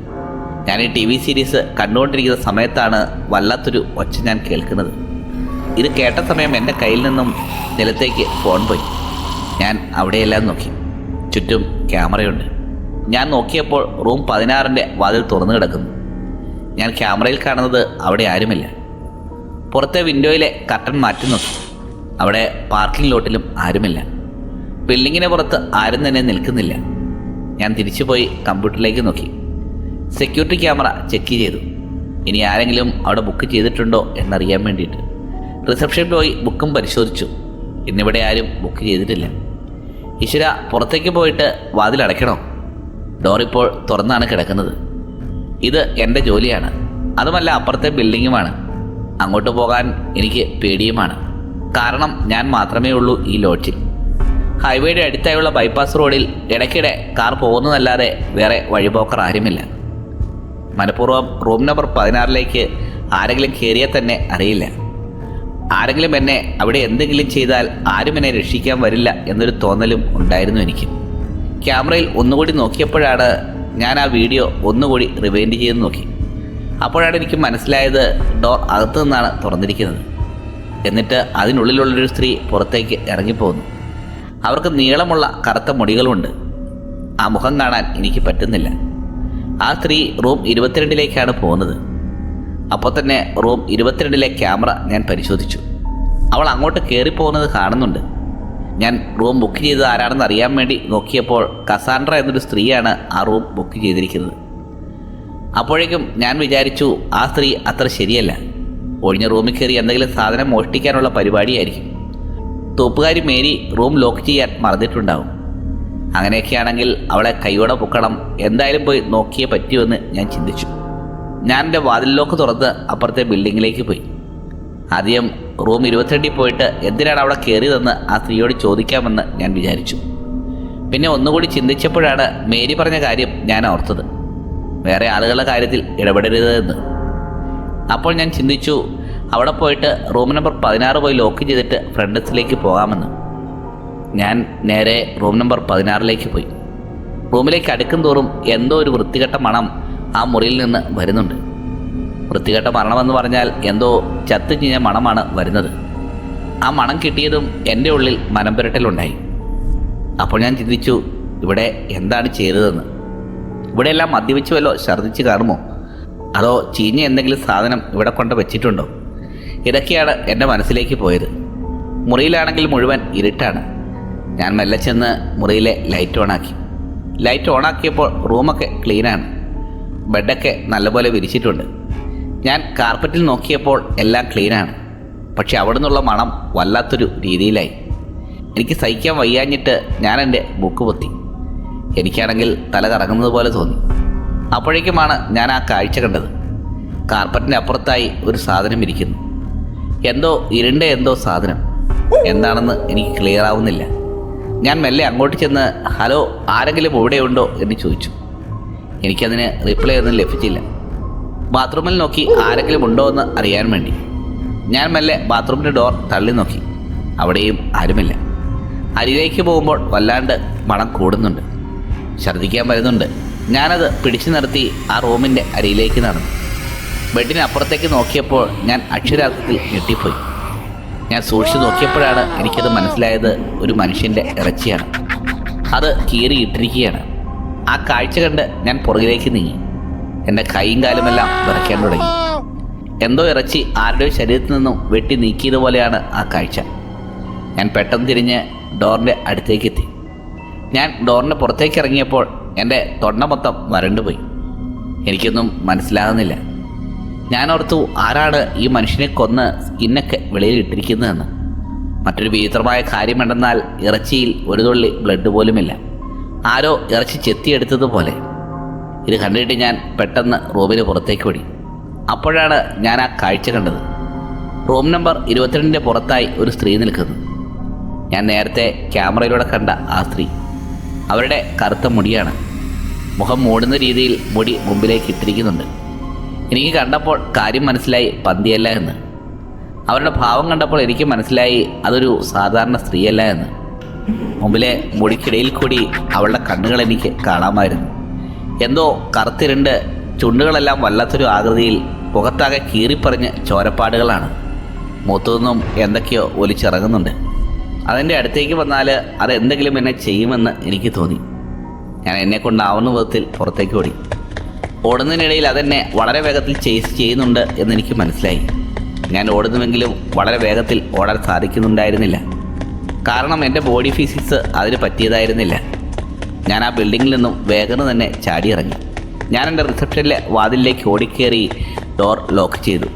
ഞാൻ ഈ TV സീരീസ് കണ്ടുകൊണ്ടിരിക്കുന്ന സമയത്താണ് വല്ലാത്തൊരു ഒച്ച ഞാൻ കേൾക്കുന്നത്. ഇത് കേട്ട സമയം എൻ്റെ കയ്യിൽ നിന്നും നിലത്തേക്ക് ഫോൺ പോയി. ഞാൻ അവിടെയെല്ലാം നോക്കി. ചുറ്റും ക്യാമറയുണ്ട്. ഞാൻ നോക്കിയപ്പോൾ റൂം 16ൻ്റെ വാതിൽ തുറന്നു കിടക്കുന്നു. ഞാൻ ക്യാമറയിൽ കാണുന്നത് അവിടെ ആരുമില്ല. പുറത്തെ വിൻഡോയിലെ കർട്ടൻ മാറ്റി നോക്കി. അവിടെ പാർക്കിംഗ് ലോട്ടിലും ആരുമില്ല. ബിൽഡിങ്ങിന് പുറത്ത് ആരും തന്നെ നിൽക്കുന്നില്ല. ഞാൻ തിരിച്ചു പോയി കമ്പ്യൂട്ടറിലേക്ക് നോക്കി. സെക്യൂരിറ്റി ക്യാമറ ചെക്ക് ചെയ്തു. ഇനി ആരെങ്കിലും അവിടെ ബുക്ക് ചെയ്തിട്ടുണ്ടോ എന്നറിയാൻ വേണ്ടിയിട്ട്. റിസപ്ഷനിൽ പോയി ബുക്കും പരിശോധിച്ചു. ഇന്നിവിടെ ആരും ബുക്ക് ചെയ്തിട്ടില്ല. ഈശ്വര, പുറത്തേക്ക് പോയിട്ട് വാതിലടയ്ക്കണോ? ഡോറിപ്പോൾ തുറന്നാണ് കിടക്കുന്നത്. ഇത് എൻ്റെ ജോലിയാണ്. അതുമല്ല, അപ്പുറത്തെ ബിൽഡിങ്ങുമാണ്. അങ്ങോട്ട് പോകാൻ എനിക്ക് പേടിയുമാണ്. കാരണം ഞാൻ മാത്രമേ ഉള്ളൂ ഈ ലോഡ്ജിൽ. ഹൈവേയുടെ അടുത്തായുള്ള ബൈപ്പാസ് റോഡിൽ ഇടയ്ക്കിടെ കാർ പോകുന്നതല്ലാതെ വേറെ വഴിപോക്കർ ആരുമില്ല. മനഃപൂർവ്വം റൂം നമ്പർ 16ലേക്ക് ആരെങ്കിലും കയറിയാൽ തന്നെ അറിയില്ല. ആരെങ്കിലും എന്നെ അവിടെ എന്തെങ്കിലും ചെയ്താൽ ആരും എന്നെ രക്ഷിക്കാൻ വരില്ല എന്നൊരു തോന്നലും ഉണ്ടായിരുന്നു എനിക്ക്. ക്യാമറയിൽ ഒന്നുകൂടി നോക്കിയപ്പോഴാണ് ഞാൻ ആ വീഡിയോ ഒന്നുകൂടി റിവൈൻഡ് ചെയ്ത് നോക്കി. അപ്പോഴാണ് എനിക്ക് മനസ്സിലായത് ഡോർ അകത്തു നിന്നാണ് തുറന്നിരിക്കുന്നത്. എന്നിട്ട് അതിനുള്ളിലുള്ളൊരു സ്ത്രീ പുറത്തേക്ക് ഇറങ്ങിപ്പോകുന്നു. അവർക്ക് നീളമുള്ള കറുത്ത മുടികളുമുണ്ട്. ആ മുഖം കാണാൻ എനിക്ക് പറ്റുന്നില്ല. ആ സ്ത്രീ റൂം 22ലേക്കാണ് പോകുന്നത്. അപ്പോൾ തന്നെ റൂം 22ലെ ക്യാമറ ഞാൻ പരിശോധിച്ചു. അവൾ അങ്ങോട്ട് കയറിപ്പോകുന്നത് കാണുന്നുണ്ട്. ഞാൻ റൂം ബുക്ക് ചെയ്തത് ആരാണെന്ന് അറിയാൻ വേണ്ടി നോക്കിയപ്പോൾ കസാൻഡ്ര എന്നൊരു സ്ത്രീയാണ് ആ റൂം ബുക്ക് ചെയ്തിരിക്കുന്നത്. അപ്പോഴേക്കും ഞാൻ വിചാരിച്ചു ആ സ്ത്രീ അത്ര ശരിയല്ല. ഒഴിഞ്ഞ റൂമിൽ കയറി എന്തെങ്കിലും സാധനം മോഷ്ടിക്കാനുള്ള പരിപാടിയായിരിക്കും. തൂപ്പുകാരി മേരി റൂം ലോക്ക് ചെയ്യാൻ മറന്നിട്ടുണ്ടാവും. അങ്ങനെയൊക്കെയാണെങ്കിൽ അവളെ കൈയോടെ പൊക്കണം, എന്തായാലും പോയി നോക്കിയേ പറ്റുമെന്ന് ഞാൻ ചിന്തിച്ചു. ഞാൻ എൻ്റെ വാതിൽ ലോക്ക് തുറന്ന് അപ്പുറത്തെ ബിൽഡിങ്ങിലേക്ക് പോയി. ആദ്യം റൂം 22 പോയിട്ട് എന്തിനാണ് അവിടെ കയറിയതെന്ന് ആ സ്ത്രീയോട് ചോദിക്കാമെന്ന് ഞാൻ വിചാരിച്ചു. പിന്നെ ഒന്നുകൂടി ചിന്തിച്ചപ്പോഴാണ് മേരി പറഞ്ഞ കാര്യം ഞാൻ ഓർത്തത്, വേറെ ആളുകളുടെ കാര്യത്തിൽ ഇടപെടരുതെന്ന്. അപ്പോൾ ഞാൻ ചിന്തിച്ചു, അവിടെ പോയിട്ട് റൂം നമ്പർ 16 പോയി ലോക്ക് ചെയ്തിട്ട് ഫ്രണ്ട് ഡെസ്കിലേക്ക് പോകാമെന്ന്. ഞാൻ നേരെ റൂം നമ്പർ 16ലേക്ക് പോയി. റൂമിലേക്ക് അടുക്കും തോറും എന്തോ ഒരു വൃത്തികെട്ട മണം ആ മുറിയിൽ നിന്ന് വരുന്നുണ്ട്. വൃത്തികെട്ട മരണമെന്ന് പറഞ്ഞാൽ എന്തോ ചത്തു ചീഞ്ഞ മണമാണ് വരുന്നത്. ആ മണം കിട്ടിയതും എൻ്റെ ഉള്ളിൽ മനം പുരട്ടലുണ്ടായി. അപ്പോൾ ഞാൻ ചിന്തിച്ചു, ഇവിടെ എന്താണ് ചെയ്തതെന്ന്. ഇവിടെയെല്ലാം മദ്യപിച്ച് വല്ലോ ഛർദ്ദിച്ച് കാണുമോ, അതോ ചീഞ്ഞ എന്തെങ്കിലും സാധനം ഇവിടെ കൊണ്ട് വെച്ചിട്ടുണ്ടോ? ഇതൊക്കെയാണ് എൻ്റെ മനസ്സിലേക്ക് പോയത്. മുറിയിലാണെങ്കിൽ മുഴുവൻ ഇരുട്ടാണ്. ഞാൻ മെല്ലെ ചെന്ന് മുറിയിലെ ലൈറ്റ് ഓണാക്കി. ലൈറ്റ് ഓണാക്കിയപ്പോൾ റൂമൊക്കെ ക്ലീനാണ്. ബെഡൊക്കെ നല്ലപോലെ വിരിച്ചിട്ടുണ്ട്. ഞാൻ കാർപ്പറ്റിൽ നോക്കിയപ്പോൾ എല്ലാം ക്ലീനാണ്. പക്ഷെ അവിടെ നിന്നുള്ള മണം വല്ലാത്തൊരു രീതിയിലായി. എനിക്ക് സഹിക്കാൻ വയ്യാഞ്ഞിട്ട് ഞാൻ എൻ്റെ ബുക്ക് പൊത്തി. എനിക്കാണെങ്കിൽ തല കറങ്ങുന്നത് പോലെ തോന്നി. അപ്പോഴേക്കുമാണ് ഞാൻ ആ കാഴ്ച കണ്ടത്. കാർപ്പറ്റിൻ്റെ അപ്പുറത്തായി ഒരു സാധനം ഇരിക്കുന്നു. ഇരുണ്ട എന്തോ സാധനം. എന്താണെന്ന് എനിക്ക് ക്ലിയർ ആവുന്നില്ല. ഞാൻ മെല്ലെ അങ്ങോട്ട് ചെന്ന് ഹലോ, ആരെങ്കിലും ഇവിടെയുണ്ടോ എന്ന് ചോദിച്ചു. എനിക്കതിന് റിപ്ലൈ ഒന്നും ലഭിച്ചില്ല. ബാത്റൂമിൽ നോക്കി ആരെങ്കിലും ഉണ്ടോ എന്ന് അറിയാൻ വേണ്ടി ഞാൻ മെല്ലെ ബാത്റൂമിൻ്റെ ഡോർ തള്ളി നോക്കി. അവിടെയും ആരുമില്ല. അരിയിലേക്ക് പോകുമ്പോൾ വല്ലാണ്ട് മണം കൂടുന്നുണ്ട്. ഛർദ്ദിക്കാൻ വരുന്നുണ്ട്. ഞാനത് പിടിച്ചു നിർത്തി ആ റൂമിൻ്റെ അരിയിലേക്ക് നടന്നു. ബെഡിന് അപ്പുറത്തേക്ക് നോക്കിയപ്പോൾ ഞാൻ അക്ഷരാർത്ഥത്തിൽ ഞെട്ടിപ്പോയി. ഞാൻ സൂക്ഷിച്ചു നോക്കിയപ്പോഴാണ് എനിക്കത് മനസ്സിലായത്, ഒരു മനുഷ്യൻ്റെ ഇറച്ചിയാണ്. അത് കീറിയിട്ടിരിക്കുകയാണ്. ആ കാഴ്ച കണ്ട് ഞാൻ പുറകിലേക്ക് നീങ്ങി. എൻ്റെ കൈയും കാലുമെല്ലാം വിറയ്ക്കാൻ തുടങ്ങി. എന്തോ ഇറച്ചി ആരുടെയോ ശരീരത്തിൽ നിന്നും വെട്ടി നീക്കിയതുപോലെയാണ് ആ കാഴ്ച. ഞാൻ പെട്ടെന്ന് തിരിഞ്ഞ് ഡോറിൻ്റെ അടുത്തേക്കെത്തി. ഞാൻ ഡോറിൻ്റെ പുറത്തേക്ക് ഇറങ്ങിയപ്പോൾ എൻ്റെ തൊണ്ട മൊത്തം വരണ്ടുപോയി. എനിക്കൊന്നും മനസ്സിലാകുന്നില്ല. ഞാൻ ഓർത്തു, ആരാണ് ഈ മനുഷ്യനെ കൊന്ന് സ്കിന്നൊക്കെ വെളിയിലിട്ടിരിക്കുന്നതെന്ന്. മറ്റൊരു വിചിത്രമായ കാര്യമുണ്ടെന്നാൽ ഇറച്ചിയിൽ ഒരു തുള്ളി ബ്ലഡ് പോലുമില്ല. ആരോ ഇറച്ചി ചെത്തിയെടുത്തതുപോലെ. ഇത് കണ്ടിട്ട് ഞാൻ പെട്ടെന്ന് റൂമിന് പുറത്തേക്ക് ഓടി. അപ്പോഴാണ് ഞാൻ ആ കാഴ്ച കണ്ടത്. റൂം നമ്പർ 22 പുറത്തായി ഒരു സ്ത്രീ നിൽക്കുന്നു. ഞാൻ നേരത്തെ ക്യാമറയിലൂടെ കണ്ട ആ സ്ത്രീ. അവരുടെ കറുത്ത മുടിയാണ്. മുഖം മൂടുന്ന രീതിയിൽ മുടി മുമ്പിലേക്ക് ഇട്ടിരിക്കുന്നുണ്ട്. എനിക്ക് കണ്ടപ്പോൾ കാര്യം മനസ്സിലായി, പന്തിയല്ല എന്ന്. അവരുടെ ഭാവം കണ്ടപ്പോൾ എനിക്ക് മനസ്സിലായി, അതൊരു സാധാരണ സ്ത്രീയല്ല എന്ന്. മുമ്പിലെ മുടിക്കിടയിൽ കൂടി അവളുടെ കണ്ണുകൾ എനിക്ക് കാണാമായിരുന്നു. എന്തോ കറുത്തിരുണ്ട്, ചുണ്ടുകളെല്ലാം വല്ലാത്തൊരു ആകൃതിയിൽ, മുഖത്താകെ കീറിപ്പറിഞ്ഞ് ചോരപ്പാടുകളാണ്. മൂത്തുനിന്നും എന്തൊക്കെയോ ഒലിച്ചിറങ്ങുന്നുണ്ട്. അതിൻ്റെ അടുത്തേക്ക് വന്നാൽ അതെന്തെങ്കിലും എന്നെ ചെയ്യുമെന്ന് എനിക്ക് തോന്നി. ഞാൻ എന്നെക്കൊണ്ടാവുന്ന വിധത്തിൽ പുറത്തേക്ക് ഓടി. ഓടുന്നതിനിടയിൽ അതെന്നെ വളരെ വേഗത്തിൽ ചേസ് ചെയ്യുന്നുണ്ട് എന്നെനിക്ക് മനസ്സിലായി. ഞാൻ ഓടുന്നുവെങ്കിലും വളരെ വേഗത്തിൽ ഓടാൻ സാധിക്കുന്നുണ്ടായിരുന്നില്ല. കാരണം എൻ്റെ ബോഡി ഫിസിക്സ് അതിന് പറ്റിയതായിരുന്നില്ല. ഞാൻ ആ ബിൽഡിങ്ങിൽ നിന്നും വേഗം തന്നെ ചാടിയിറങ്ങി. ഞാൻ എൻ്റെ റിസപ്ഷനിലെ വാതിലിലേക്ക് ഓടിക്കേറി ഡോർ ലോക്ക് ചെയ്തു.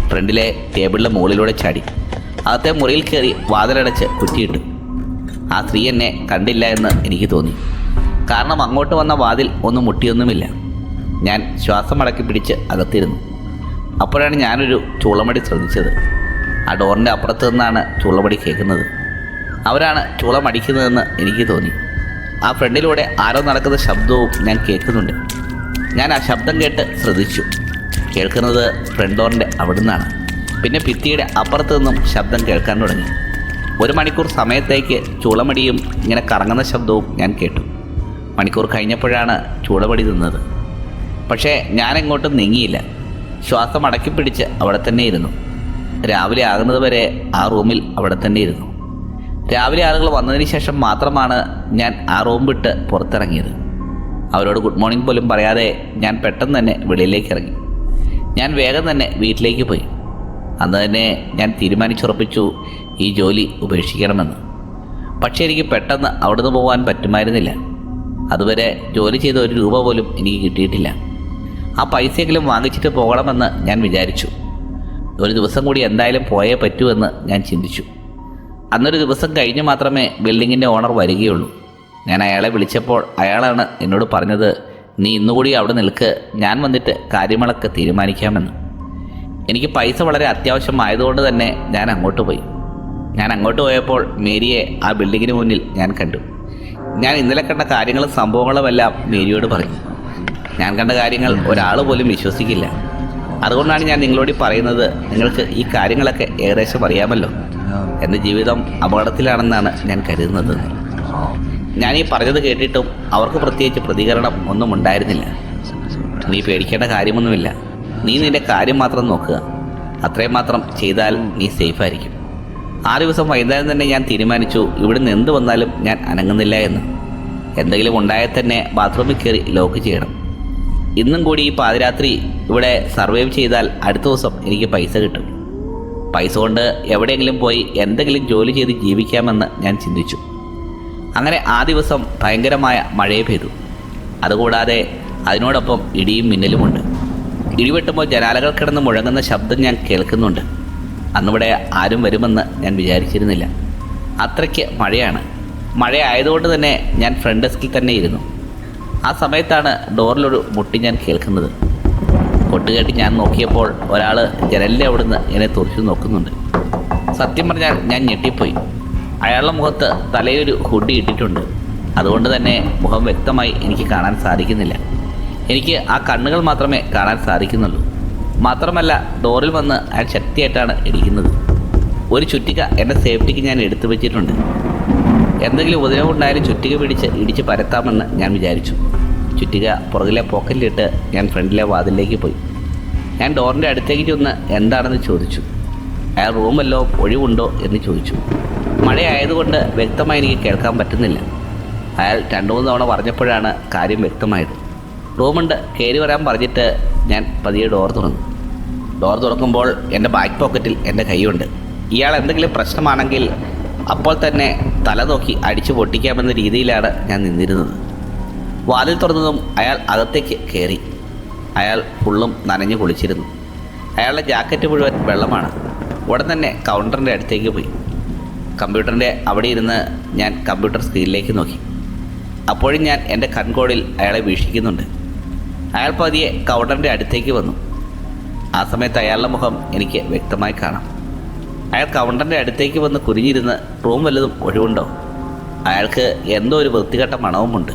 ഫ്രണ്ടിലെ ടേബിളിൻ്റെ മുകളിലൂടെ ചാടി അകത്തെ മുറിയിൽ കയറി വാതിലടച്ച് കുറ്റിയിട്ടു. ആ സ്ത്രീ എന്നെ കണ്ടില്ല എന്ന് എനിക്ക് തോന്നി. കാരണം അങ്ങോട്ട് വന്ന വാതിൽ ഒന്നും മുട്ടിയൊന്നുമില്ല. ഞാൻ ശ്വാസം അടക്കി പിടിച്ച് അകത്തിരുന്നു. അപ്പോഴാണ് ഞാനൊരു ചൂളമടി ശ്രദ്ധിച്ചത്. ആ ഡോറിൻ്റെ അപ്പുറത്ത് നിന്നാണ് ചൂളമടി കേൾക്കുന്നത്. അവരാണ് ചൂളമടിക്കുന്നതെന്ന് എനിക്ക് തോന്നി. ആ ഫ്രണ്ടിലൂടെ ആരോ നടക്കുന്ന ശബ്ദവും ഞാൻ കേൾക്കുന്നുണ്ട്. ഞാൻ ആ ശബ്ദം കേട്ട് ശ്രദ്ധിച്ചു. കേൾക്കുന്നത് ഫ്രണ്ട് ഡോറിൻ്റെ അവിടെ നിന്നാണ്. പിന്നെ ഭിത്തിയുടെ അപ്പുറത്ത് നിന്നും ശബ്ദം കേൾക്കാൻ തുടങ്ങി. 1 മണിക്കൂർ സമയത്തേക്ക് ചൂളമടിയും ഇങ്ങനെ കറങ്ങുന്ന ശബ്ദവും ഞാൻ കേട്ടു. മണിക്കൂർ കഴിഞ്ഞപ്പോഴാണ് ചൂളമടി നിന്നത്. പക്ഷേ ഞാനെങ്ങോട്ടും നീങ്ങിയില്ല. ശ്വാസം അടക്കി പിടിച്ച് അവിടെ തന്നെ ഇരുന്നു. രാവിലെ ആകുന്നത് വരെ ആ റൂമിൽ അവിടെ തന്നെ ഇരുന്നു. രാവിലെ ആളുകൾ വന്നതിന് ശേഷം മാത്രമാണ് ഞാൻ ആ റൂം വിട്ട് പുറത്തിറങ്ങിയത്. അവരോട് ഗുഡ് മോർണിംഗ് പോലും പറയാതെ ഞാൻ പെട്ടെന്ന് തന്നെ വെളിയിലേക്ക് ഇറങ്ങി. ഞാൻ വേഗം തന്നെ വീട്ടിലേക്ക് പോയി. അന്ന് തന്നെ ഞാൻ തീരുമാനിച്ചുറപ്പിച്ചു ഈ ജോലി ഉപേക്ഷിക്കണമെന്ന്. പക്ഷേ എനിക്ക് പെട്ടെന്ന് അവിടുന്ന് പോകാൻ പറ്റുമായിരുന്നില്ല. അതുവരെ ജോലി ചെയ്ത 1 രൂപ പോലും എനിക്ക് കിട്ടിയിട്ടില്ല. ആ പൈസയെങ്കിലും വാങ്ങിച്ചിട്ട് പോകണമെന്ന് ഞാൻ വിചാരിച്ചു. ഒരു ദിവസം കൂടി എന്തായാലും പോയേ പറ്റൂ എന്ന് ഞാൻ ചിന്തിച്ചു. അന്നൊരു ദിവസം കഴിഞ്ഞ് മാത്രമേ ബിൽഡിങ്ങിൻ്റെ ഓണർ വരികയുള്ളൂ. ഞാൻ അയാളെ വിളിച്ചപ്പോൾ അയാളാണ് എന്നോട് പറഞ്ഞത്, നീ ഇന്നുകൂടി അവിടെ നിൽക്ക്, ഞാൻ വന്നിട്ട് കാര്യങ്ങളൊക്കെ തീരുമാനിക്കാമെന്ന്. എനിക്ക് പൈസ വളരെ അത്യാവശ്യമായതുകൊണ്ട് തന്നെ ഞാൻ അങ്ങോട്ട് പോയി. ഞാൻ അങ്ങോട്ട് പോയപ്പോൾ മേരിയെ ആ ബിൽഡിങ്ങിന് മുന്നിൽ ഞാൻ കണ്ടു. ഞാൻ ഇന്നലെ കണ്ട കാര്യങ്ങളും സംഭവങ്ങളുമെല്ലാം മേരിയോട് പറഞ്ഞു. ഞാൻ കണ്ട കാര്യങ്ങൾ ഒരാൾ പോലും വിശ്വസിക്കില്ല. അതുകൊണ്ടാണ് ഞാൻ നിങ്ങളോട് പറയുന്നത്. നിങ്ങൾക്ക് ഈ കാര്യങ്ങളൊക്കെ ഏകദേശം അറിയാമല്ലോ. എൻ്റെ ജീവിതം അപകടത്തിലാണെന്നാണ് ഞാൻ കരുതുന്നത്. ഞാൻ ഈ പറഞ്ഞത് കേട്ടിട്ടും അവർക്ക് പ്രത്യേകിച്ച് പ്രതികരണം ഒന്നും ഉണ്ടായിരുന്നില്ല. നീ പേടിക്കേണ്ട കാര്യമൊന്നുമില്ല, നീ നിൻ്റെ കാര്യം മാത്രം നോക്കുക, അത്രയും മാത്രം ചെയ്താൽ നീ സേഫായിരിക്കും. ആ ദിവസം വൈകുന്നേരം തന്നെ ഞാൻ തീരുമാനിച്ചു, ഇവിടുന്ന് എന്ത് വന്നാലും ഞാൻ അനങ്ങുന്നില്ല എന്ന്. എന്തെങ്കിലും ഉണ്ടായാൽ തന്നെ ബാത്റൂമിൽ കയറി ലോക്ക് ചെയ്യണം. ഇന്നും കൂടി ഈ പാതിരാത്രി ഇവിടെ സർവൈവ് ചെയ്താൽ അടുത്ത ദിവസം എനിക്ക് പൈസ കിട്ടും. പൈസ കൊണ്ട് എവിടെയെങ്കിലും പോയി എന്തെങ്കിലും ജോലി ചെയ്ത് ജീവിക്കാമെന്ന് ഞാൻ ചിന്തിച്ചു. അങ്ങനെ ആ ദിവസം ഭയങ്കരമായ മഴയെ പെയ്തു. അതുകൂടാതെ അതിനോടൊപ്പം ഇടിയും മിന്നലുമുണ്ട്. ഇടിവെട്ടുമ്പോൾ ജനാലകൾ കിടന്ന് മുഴങ്ങുന്ന ശബ്ദം ഞാൻ കേൾക്കുന്നുണ്ട്. അന്നിവിടെ ആരും വരുമെന്ന് ഞാൻ വിചാരിച്ചിരുന്നില്ല. അത്രയ്ക്ക് മഴയാണ്. മഴ ആയതുകൊണ്ട് തന്നെ ഞാൻ ഫ്രണ്ട് ഡെസ്കിൽ തന്നെ ഇരുന്നു. ആ സമയത്താണ് ഡോറിലൊരു മുട്ടി ഞാൻ കേൾക്കുന്നത്. കൊട്ടുകേട്ട് ഞാൻ നോക്കിയപ്പോൾ ഒരാൾ ജനലിൻ്റെ അവിടുന്ന് എന്നെ തുറച്ചു നോക്കുന്നുണ്ട്. സത്യം പറഞ്ഞാൽ ഞാൻ ഞെട്ടിപ്പോയി. അയാളുടെ മുഖത്ത് തലയൊരു ഹുഡി ഇട്ടിട്ടുണ്ട്. അതുകൊണ്ട് തന്നെ മുഖം വ്യക്തമായി എനിക്ക് കാണാൻ സാധിക്കുന്നില്ല. എനിക്ക് ആ കണ്ണുകൾ മാത്രമേ കാണാൻ സാധിക്കുന്നുള്ളൂ. മാത്രമല്ല ഡോറിൽ വന്ന് അയാൾ ശക്തിയായിട്ടാണ് ഇടിക്കുന്നത്. ഒരു ചുറ്റിക എൻ്റെ സേഫ്റ്റിക്ക് ഞാൻ എടുത്തു വെച്ചിട്ടുണ്ട്. എന്തെങ്കിലും ഉപദ്രവമുണ്ടായാലും ചുറ്റിക പിടിച്ച് ഇടിച്ച് പരത്താമെന്ന് ഞാൻ വിചാരിച്ചു. ചുറ്റിക പുറകിലെ പോക്കറ്റിലിട്ട് ഞാൻ ഫ്രണ്ടിലെ വാതിലേക്ക് പോയി. ഞാൻ ഡോറിൻ്റെ അടുത്തേക്ക് ചെന്ന് എന്താണെന്ന് ചോദിച്ചു. അയാൾ റൂമല്ലോ ഒഴിവുണ്ടോ എന്ന് ചോദിച്ചു. മഴയായതുകൊണ്ട് വ്യക്തമായി എനിക്ക് കേൾക്കാൻ പറ്റുന്നില്ല. അയാൾ 2-3 തവണ പറഞ്ഞപ്പോഴാണ് കാര്യം വ്യക്തമായത്. റൂമുണ്ട്, കയറി വരാൻ പറഞ്ഞിട്ട് ഞാൻ പതിയെ ഡോർ തുറന്നു. ഡോർ തുറക്കുമ്പോൾ എൻ്റെ ബാക്ക് പോക്കറ്റിൽ എൻ്റെ കൈയുണ്ട്. ഇയാൾ എന്തെങ്കിലും പ്രശ്നമാണെങ്കിൽ അപ്പോൾ തന്നെ തല നോക്കി അടിച്ചു പൊട്ടിക്കാമെന്ന രീതിയിലാണ് ഞാൻ നിന്നിരുന്നത്. വാതിൽ തുറന്നതും അയാൾ അകത്തേക്ക് കയറി. അയാൾ ഫുള്ളും നനഞ്ഞു കുളിച്ചിരുന്നു. അയാളുടെ ജാക്കറ്റ് മുഴുവൻ വെള്ളമാണ്. ഉടൻ തന്നെ കൗണ്ടറിൻ്റെ അടുത്തേക്ക് പോയി. കമ്പ്യൂട്ടറിൻ്റെ അവിടെ ഇരുന്ന് ഞാൻ കമ്പ്യൂട്ടർ സ്ക്രീനിലേക്ക് നോക്കി. അപ്പോഴും ഞാൻ എൻ്റെ കൺകോണിൽ അയാളെ വീക്ഷിക്കുന്നുണ്ട്. അയാൾ പതിയെ കൗണ്ടറിൻ്റെ അടുത്തേക്ക് വന്നു. ആ സമയത്ത് അയാളുടെ മുഖം എനിക്ക് വ്യക്തമായി കാണാം. അയാൾ കൗണ്ടറിൻ്റെ അടുത്തേക്ക് വന്ന് കുനിഞ്ഞിരുന്ന് റൂം വല്ലതും ഒഴിവുണ്ടോ? അയാൾക്ക് എന്തോ ഒരു വൃത്തികെട്ട മണവുമുണ്ട്.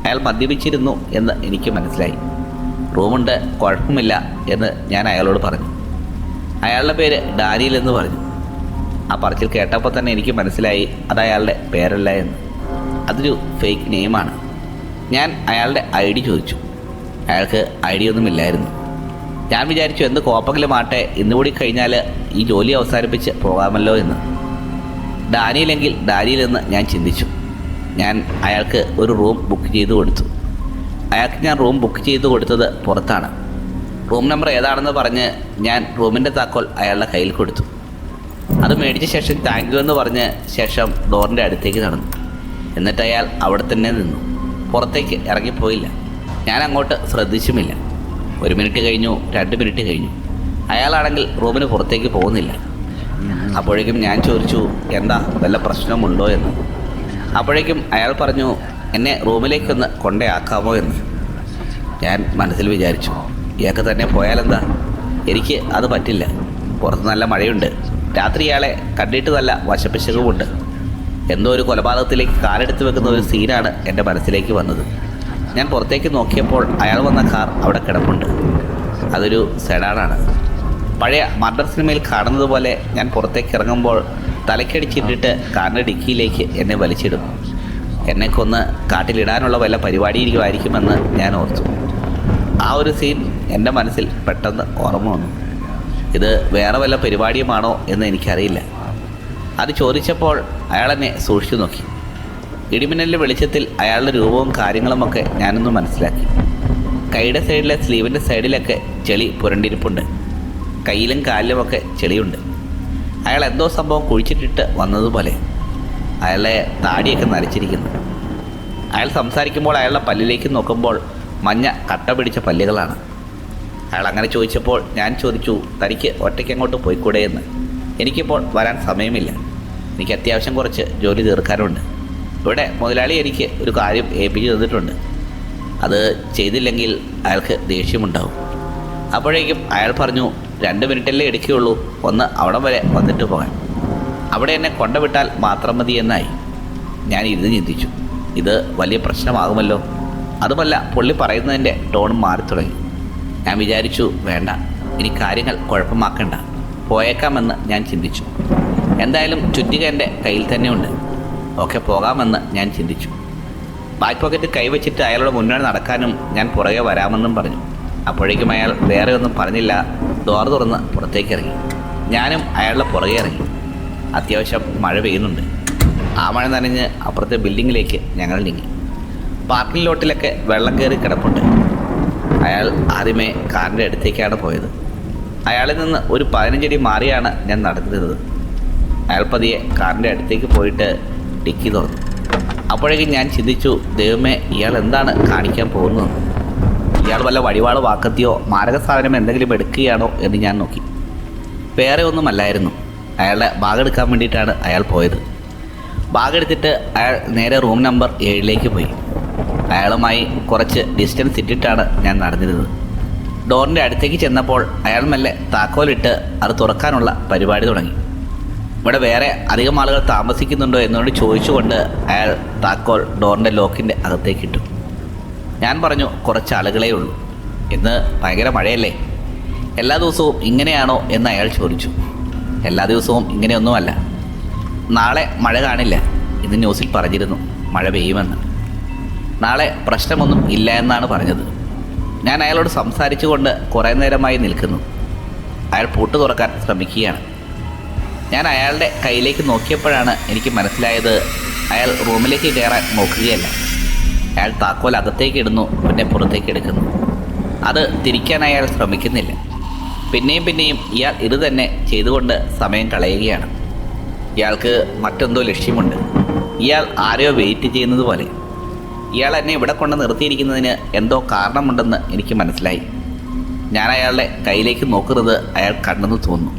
അയാൾ മദ്യപിച്ചിരുന്നു എന്ന് എനിക്ക് മനസ്സിലായി. റൂമുണ്ട്, കുഴപ്പമില്ല എന്ന് ഞാൻ അയാളോട് പറഞ്ഞു. അയാളുടെ പേര് ഡാനിയൽ എന്ന് പറഞ്ഞു. ആ പറച്ചിൽ കേട്ടപ്പോൾ തന്നെ എനിക്ക് മനസ്സിലായി അത് അയാളുടെ പേരല്ല എന്ന്. അതൊരു ഫേക്ക് നെയിമാണ്. ഞാൻ അയാളുടെ ID ചോദിച്ചു. അയാൾക്ക് ID ഒന്നുമില്ലായിരുന്നു. ഞാൻ വിചാരിച്ചു എന്ത് കോപ്പെങ്കിലും ആട്ടെ, ഇന്നുകൂടി കഴിഞ്ഞാൽ ഈ ജോലി അവസാനിപ്പിച്ച് പോകാമല്ലോ എന്ന്. ഡാനിയിലെങ്കിൽ ഡാനിയിൽ എന്ന് ഞാൻ ചിന്തിച്ചു. ഞാൻ അയാൾക്ക് ഒരു റൂം ബുക്ക് ചെയ്ത് കൊടുത്തു. അയാൾക്ക് ഞാൻ റൂം ബുക്ക് ചെയ്ത് കൊടുത്തത് പുറത്താണ്. റൂം നമ്പർ ഏതാണെന്ന് പറഞ്ഞ് ഞാൻ റൂമിൻ്റെ താക്കോൽ അയാളുടെ കയ്യിൽ കൊടുത്തു. അത് മേടിച്ച ശേഷം താങ്ക് യു എന്ന് പറഞ്ഞ് ശേഷം ഡോറിൻ്റെ അടുത്തേക്ക് നടന്നു. എന്നിട്ട് അയാൾ അവിടെ തന്നെ നിന്നു, പുറത്തേക്ക് ഇറങ്ങിപ്പോയില്ല. ഞാൻ അങ്ങോട്ട് ശ്രദ്ധിച്ചുമില്ല. 1 മിനിറ്റ് കഴിഞ്ഞു, 2 മിനിറ്റ് കഴിഞ്ഞു. അയാളാണെങ്കിൽ റൂമിന് പുറത്തേക്ക് പോകുന്നില്ല. അപ്പോഴേക്കും ഞാൻ ചോദിച്ചു, എന്താ വല്ല പ്രശ്നമുണ്ടോ എന്ന്. അപ്പോഴേക്കും അയാൾ പറഞ്ഞു, എന്നെ റൂമിലേക്കൊന്ന് കൊണ്ടയാക്കാമോ എന്ന്. ഞാൻ മനസ്സിൽ വിചാരിച്ചു, ഇയാൾക്ക് തന്നെ പോയാലെന്താ, എനിക്ക് അത് പറ്റില്ല. പുറത്ത് നല്ല മഴയുണ്ട്. രാത്രി ഇയാളെ കണ്ടിട്ട് നല്ല വശപ്പിശകുമുണ്ട്. എന്തോ ഒരു കൊലപാതകത്തിലേക്ക് കാലെടുത്ത് വെക്കുന്ന ഒരു സീനാണ് എൻ്റെ മനസ്സിലേക്ക് വന്നത്. ഞാൻ പുറത്തേക്ക് നോക്കിയപ്പോൾ അയാൾ വന്ന കാർ അവിടെ കിടപ്പുണ്ട്. അതൊരു സെഡാനാണ്. പഴയ മർഡർ സിനിമയിൽ കാണുന്നത് പോലെ ഞാൻ പുറത്തേക്ക് ഇറങ്ങുമ്പോൾ തലക്കടിച്ചിട്ടിട്ട് കാറിൻ്റെ ഡിക്കിയിലേക്ക് എന്നെ വലിച്ചിടും. എന്നെ കൊന്ന് കാട്ടിലിടാനുള്ള വല്ല പരിപാടിയിരിക്കുമായിരിക്കുമെന്ന് ഞാൻ ഓർത്തു. ആ ഒരു സീൻ എൻ്റെ മനസ്സിൽ പെട്ടെന്ന് ഓർമ്മ വന്നു. ഇത് വേറെ വല്ല പരിപാടിയുമാണോ എന്ന് എനിക്കറിയില്ല. അത് ചോദിച്ചപ്പോൾ അയാളെന്നെ സൂക്ഷിച്ചു നോക്കി. ഇടിമിന്നലിൻ്റെ വെളിച്ചത്തിൽ അയാളുടെ രൂപവും കാര്യങ്ങളുമൊക്കെ ഞാനൊന്ന് മനസ്സിലാക്കി. കൈയുടെ സൈഡിലെ സ്ലീവിൻ്റെ സൈഡിലൊക്കെ ചെളി പുരണ്ടിരിപ്പുണ്ട്. കയ്യിലും കാലിലുമൊക്കെ ചെളിയുണ്ട്. അയാൾ എന്തോ സംഭവം കുഴിച്ചിട്ടിട്ട് വന്നതുപോലെ. അയാളുടെ താടിയൊക്കെ നരച്ചിരിക്കുന്നു. അയാൾ സംസാരിക്കുമ്പോൾ അയാളുടെ പല്ലിലേക്ക് നോക്കുമ്പോൾ മഞ്ഞ കട്ട പിടിച്ച പല്ലുകളാണ്. അയാൾ അങ്ങനെ ചോദിച്ചപ്പോൾ ഞാൻ ചോദിച്ചു, തനിക്ക് ഒറ്റയ്ക്ക് അങ്ങോട്ട് പോയിക്കൂടെ എന്ന്. എനിക്കിപ്പോൾ വരാൻ സമയമില്ല. എനിക്ക് അത്യാവശ്യം കുറച്ച് ജോലി തീർക്കാനുണ്ട്. ഇവിടെ മുതലാളി എനിക്ക് ഒരു കാര്യം ഏൽപ്പിച്ച് തന്നിട്ടുണ്ട്. അത് ചെയ്തില്ലെങ്കിൽ അയാൾക്ക് ദേഷ്യമുണ്ടാവും. അപ്പോഴേക്കും അയാൾ പറഞ്ഞു, 2 മിനിറ്റല്ലേ എടുക്കുകയുള്ളൂ, ഒന്ന് അവിടം വരെ വന്നിട്ട് പോകാൻ. അവിടെ എന്നെ കൊണ്ടുവിട്ടാൽ മാത്രം മതി എന്നായി. ഞാൻ ഇരുന്ന് ചിന്തിച്ചു, ഇത് വലിയ പ്രശ്നമാകുമല്ലോ. അതുമല്ല, പുള്ളി പറയുന്നതിൻ്റെ ടോൺ മാറി തുടങ്ങി. ഞാൻ വിചാരിച്ചു, വേണ്ട, ഇനി കാര്യങ്ങൾ കുഴപ്പമാക്കണ്ട, പോയേക്കാമെന്ന് ഞാൻ ചിന്തിച്ചു. എന്തായാലും ചുറ്റിക എൻ്റെ കയ്യിൽ തന്നെയുണ്ട്, ഓക്കെ പോകാമെന്ന് ഞാൻ ചിന്തിച്ചു. ബാക്ക് പോക്കറ്റ് കൈവച്ചിട്ട് അയാളുടെ മുന്നോട്ട് നടക്കാനും ഞാൻ പുറകെ വരാമെന്നും പറഞ്ഞു. അപ്പോഴേക്കും അയാൾ വേറെ ഒന്നും പറഞ്ഞില്ല, ഡോർ തുറന്ന് പുറത്തേക്ക് ഇറങ്ങി. ഞാനും അയാളുടെ പുറകെ ഇറങ്ങി. അത്യാവശ്യം മഴ പെയ്യുന്നുണ്ട്. ആ മഴ നനഞ്ഞ് അപ്പുറത്തെ ബിൽഡിങ്ങിലേക്ക് ഞങ്ങൾ നീങ്ങി. പാർക്കിംഗ് ലോട്ടിലൊക്കെ വെള്ളം കയറി കിടപ്പുണ്ട്. അയാൾ ആദ്യമേ കാറിൻ്റെ അടുത്തേക്കാണ് പോയത്. അയാളിൽ നിന്ന് ഒരു 15 അടി മാറിയാണ് ഞാൻ നടന്നിരുന്നത്. അയാൾ പതിയെ കാറിൻ്റെ അടുത്തേക്ക് പോയിട്ട് ഡിക്കി തുറന്നു. അപ്പോഴേക്കും ഞാൻ ചിന്തിച്ചു, ദൈവമേ, ഇയാൾ എന്താണ് കാണിക്കാൻ പോകുന്നത്? ഇയാൾ വല്ല വഴിപാട് വാക്കത്തിയോ മാരക സാധനം എന്തെങ്കിലും എടുക്കുകയാണോ എന്ന് ഞാൻ നോക്കി. വേറെ ഒന്നുമല്ലായിരുന്നു, അയാളുടെ ബാഗ് എടുക്കാൻ വേണ്ടിയിട്ടാണ് അയാൾ പോയത്. ബാഗ് എടുത്തിട്ട് അയാൾ നേരെ റൂം നമ്പർ 7 പോയി. അയാളുമായി കുറച്ച് ഡിസ്റ്റൻസ് ഇട്ടിട്ടാണ് ഞാൻ നടന്നിരുന്നത്. ഡോറിൻ്റെ അടുത്തേക്ക് ചെന്നപ്പോൾ അയാൾ മെല്ലെ താക്കോലിട്ട് അത് തുറക്കാനുള്ള പരിപാടി തുടങ്ങി. ഇവിടെ വേറെ അധികം ആളുകൾ താമസിക്കുന്നുണ്ടോ എന്നോട് ചോദിച്ചുകൊണ്ട് അയാൾ താക്കോൽ ഡോറിൻ്റെ ലോക്കിൻ്റെ അകത്തേക്കിട്ടു. ഞാൻ പറഞ്ഞു, കുറച്ച് ആളുകളേ ഉള്ളൂ, ഇന്ന് ഭയങ്കര മഴയല്ലേ, എല്ലാ ദിവസവും ഇങ്ങനെയാണോ എന്ന് അയാൾ ചോദിച്ചു. എല്ലാ ദിവസവും ഇങ്ങനെയൊന്നുമല്ല, നാളെ മഴ കാണില്ല, ഇന്ന് ന്യൂസിൽ പറഞ്ഞിരുന്നു മഴ പെയ്യുമെന്ന്. നാളെ പ്രശ്നമൊന്നും ഇല്ല എന്നാണ് പറഞ്ഞത്. ഞാൻ അയാളോട് സംസാരിച്ചുകൊണ്ട് കുറേ നേരമായി നിൽക്കുന്നു. അയാൾ പൂട്ട് തുറക്കാൻ ശ്രമിക്കുകയാണ്. ഞാൻ അയാളുടെ കയ്യിലേക്ക് നോക്കിയപ്പോഴാണ് എനിക്ക് മനസ്സിലായത്, അയാൾ റൂമിലേക്ക് കയറാൻ നോക്കുകയല്ല. അയാൾ താക്കോൽ അകത്തേക്ക് ഇടുന്നു, പിന്നെ പുറത്തേക്ക് എടുക്കുന്നു. അത് തിരിക്കാൻ അയാൾ ശ്രമിക്കുന്നില്ല. പിന്നെയും ഇയാൾ ഇത് തന്നെ ചെയ്തുകൊണ്ട് സമയം കളയുകയാണ്. ഇയാൾക്ക് മറ്റെന്തോ ലക്ഷ്യമുണ്ട്. ഇയാൾ ആരെയോ വെയിറ്റ് ചെയ്യുന്നത് പോലെ. ഇയാൾ എന്നെ ഇവിടെ കൊണ്ട് നിർത്തിയിരിക്കുന്നതിന് എന്തോ കാരണമുണ്ടെന്ന് എനിക്ക് മനസ്സിലായി. ഞാൻ അയാളുടെ കയ്യിലേക്ക് നോക്കുന്നത് അയാൾ കണ്ടെന്ന് തോന്നുന്നു.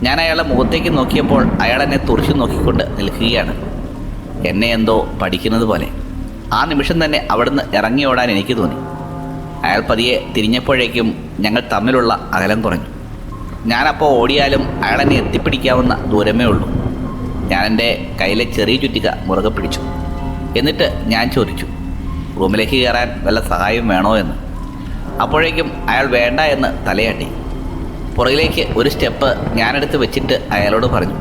ഞാൻ അയാളുടെ മുഖത്തേക്ക് നോക്കിയപ്പോൾ അയാൾ എന്നെ തുറച്ചു നോക്കിക്കൊണ്ട് നിൽക്കുകയാണ്, എന്നെ എന്തോ പഠിക്കുന്നത് പോലെ. ആ നിമിഷം തന്നെ അവിടുന്ന് ഇറങ്ങി ഓടാൻ എനിക്ക് തോന്നി. അയാൾ പതിയെ തിരിഞ്ഞപ്പോഴേക്കും ഞങ്ങൾ തമ്മിലുള്ള അകലം കുറഞ്ഞു. ഞാനപ്പോൾ ഓടിയാലും അയാൾ എന്നെ എത്തിപ്പിടിക്കാവുന്ന ദൂരമേ ഉള്ളൂ. ഞാൻ എൻ്റെ കയ്യിലെ ചെറിയ ചുറ്റിക മുറുകെ പിടിച്ചു. എന്നിട്ട് ഞാൻ ചോദിച്ചു, റൂമിലേക്ക് കയറാൻ വല്ല സഹായം വേണോ എന്ന്. അപ്പോഴേക്കും അയാൾ വേണ്ട എന്ന് തലയാട്ടി. പുറകിലേക്ക് ഒരു സ്റ്റെപ്പ് ഞാനെടുത്ത് വെച്ചിട്ട് അയാളോട് പറഞ്ഞു,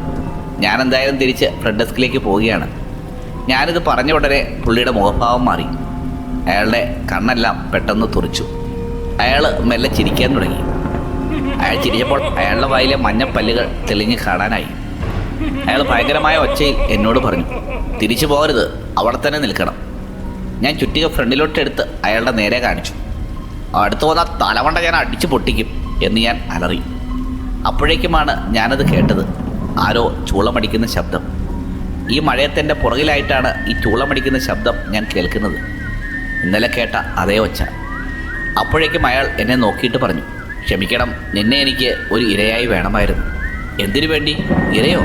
ഞാൻ എന്തായാലും തിരിച്ച് ഫ്രണ്ട് ഡെസ്കിലേക്ക് പോവുകയാണ്. ഞാനിത് പറഞ്ഞ ഉടനെ പുള്ളിയുടെ മുഖഭാവം മാറി. അയാളുടെ കണ്ണെല്ലാം പെട്ടെന്ന് തുറിച്ചു. അയാൾ മെല്ലെ ചിരിക്കാൻ തുടങ്ങി. അയാൾ ചിരിച്ചപ്പോൾ അയാളുടെ വായിലെ മഞ്ഞപ്പല്ലുകൾ തെളിഞ്ഞ് കാണാനായി. അയാൾ ഭയങ്കരമായ ഒച്ചയിൽ എന്നോട് പറഞ്ഞു, തിരിച്ചു പോകരുത്, അവിടെ തന്നെ നിൽക്കണം. ഞാൻ ചുറ്റിക ഫ്രണ്ടിലോട്ടെടുത്ത് അയാളുടെ നേരെ കാണിച്ചു. അടുത്ത് വന്ന തലവണ്ട ഞാൻ അടിച്ചു പൊട്ടിക്കും എന്ന് ഞാൻ അലറി. അപ്പോഴേക്കുമാണ് ഞാനത് കേട്ടത്, ആരോ ചൂളമടിക്കുന്ന ശബ്ദം. ഈ മഴയത്തിൻ്റെ പുറകിലായിട്ടാണ് ഈ ചൂളമടിക്കുന്ന ശബ്ദം ഞാൻ കേൾക്കുന്നത്. ഇന്നലെ കേട്ട അതേ ഒച്ച. അപ്പോഴേക്കും അയാൾ എന്നെ നോക്കിയിട്ട് പറഞ്ഞു, ക്ഷമിക്കണം, നിന്നെ എനിക്ക് ഒരു ഇരയായി വേണമായിരുന്നു. എന്തിനു വേണ്ടി? ഇരയോ?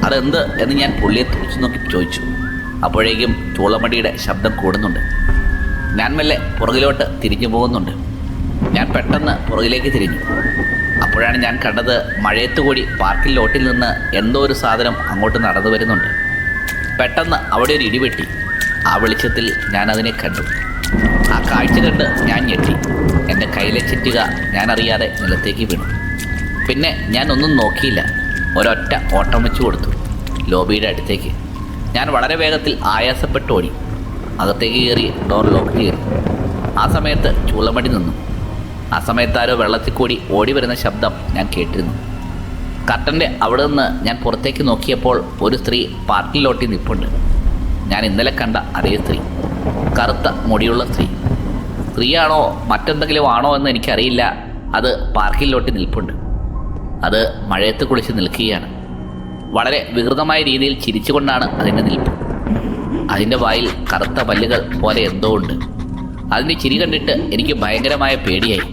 അതെന്ത് എന്ന് ഞാൻ പുള്ളിയെ തുറച്ചു നോക്കി ചോദിച്ചു. അപ്പോഴേക്കും ചൂളമടിയുടെ ശബ്ദം കൂടുന്നുണ്ട്. ഞാൻ മെല്ലെ പുറകിലോട്ട് തിരിഞ്ഞു പോകുന്നുണ്ട്. ഞാൻ പെട്ടെന്ന് പുറകിലേക്ക് തിരിഞ്ഞു. അപ്പോഴാണ് ഞാൻ കണ്ടത്, മഴയത്തുകൂടി പാർക്കിൽ ലോട്ടിൽ നിന്ന് എന്തോ ഒരു സാധനം അങ്ങോട്ട് നടന്നു വരുന്നുണ്ട്. പെട്ടെന്ന് അവിടെ ഒരു ഇടിവെട്ടി. ആ വെളിച്ചത്തിൽ ഞാൻ അതിനെ കണ്ടു. ആ കാഴ്ച കണ്ട് ഞാൻ ഞെട്ടി. എൻ്റെ കയ്യിലെ ചുറ്റിക ഞാൻ അറിയാതെ നിലത്തേക്ക് വീണു. പിന്നെ ഞാൻ ഒന്നും നോക്കിയില്ല, ഒരൊറ്റ ഓട്ടം വെച്ച് കൊടുത്തു ലോബിയുടെ അടുത്തേക്ക്. ഞാൻ വളരെ വേഗത്തിൽ ആയാസപ്പെട്ട് ഓടി. അകത്തേക്ക് കയറി ഡോർ ലോക്ക് ചെയ്തു. ആ സമയത്ത് ചൂളമടി നിന്നു. ആ സമയത്ത് ആരോ വെള്ളത്തിൽ കൂടി ഓടി വരുന്ന ശബ്ദം ഞാൻ കേട്ടിരുന്നു. കർട്ടൻ്റെ അവിടെ നിന്ന് ഞാൻ പുറത്തേക്ക് നോക്കിയപ്പോൾ ഒരു സ്ത്രീ പാർക്കിൽ ലോട്ടി നിൽപ്പുണ്ട്. ഞാൻ ഇന്നലെ കണ്ട അതേ സ്ത്രീ, കറുത്ത മുടിയുള്ള സ്ത്രീ. സ്ത്രീയാണോ മറ്റെന്തെങ്കിലും ആണോ എന്ന് എനിക്കറിയില്ല. അത് പാർക്കിൽ ലോട്ടി നിൽപ്പുണ്ട്. അത് മഴയത്ത് കുളിച്ച് നിൽക്കുകയാണ്. വളരെ വികൃതമായ രീതിയിൽ ചിരിച്ചുകൊണ്ടാണ് അതിൻ്റെ നിൽപ്പ്. അതിൻ്റെ വായിൽ കറുത്ത പല്ലുകൾ പോലെ എന്തോ ഉണ്ട്. അതിൻ്റെ ചിരി കണ്ടിട്ട് എനിക്ക് ഭയങ്കരമായ പേടിയായി.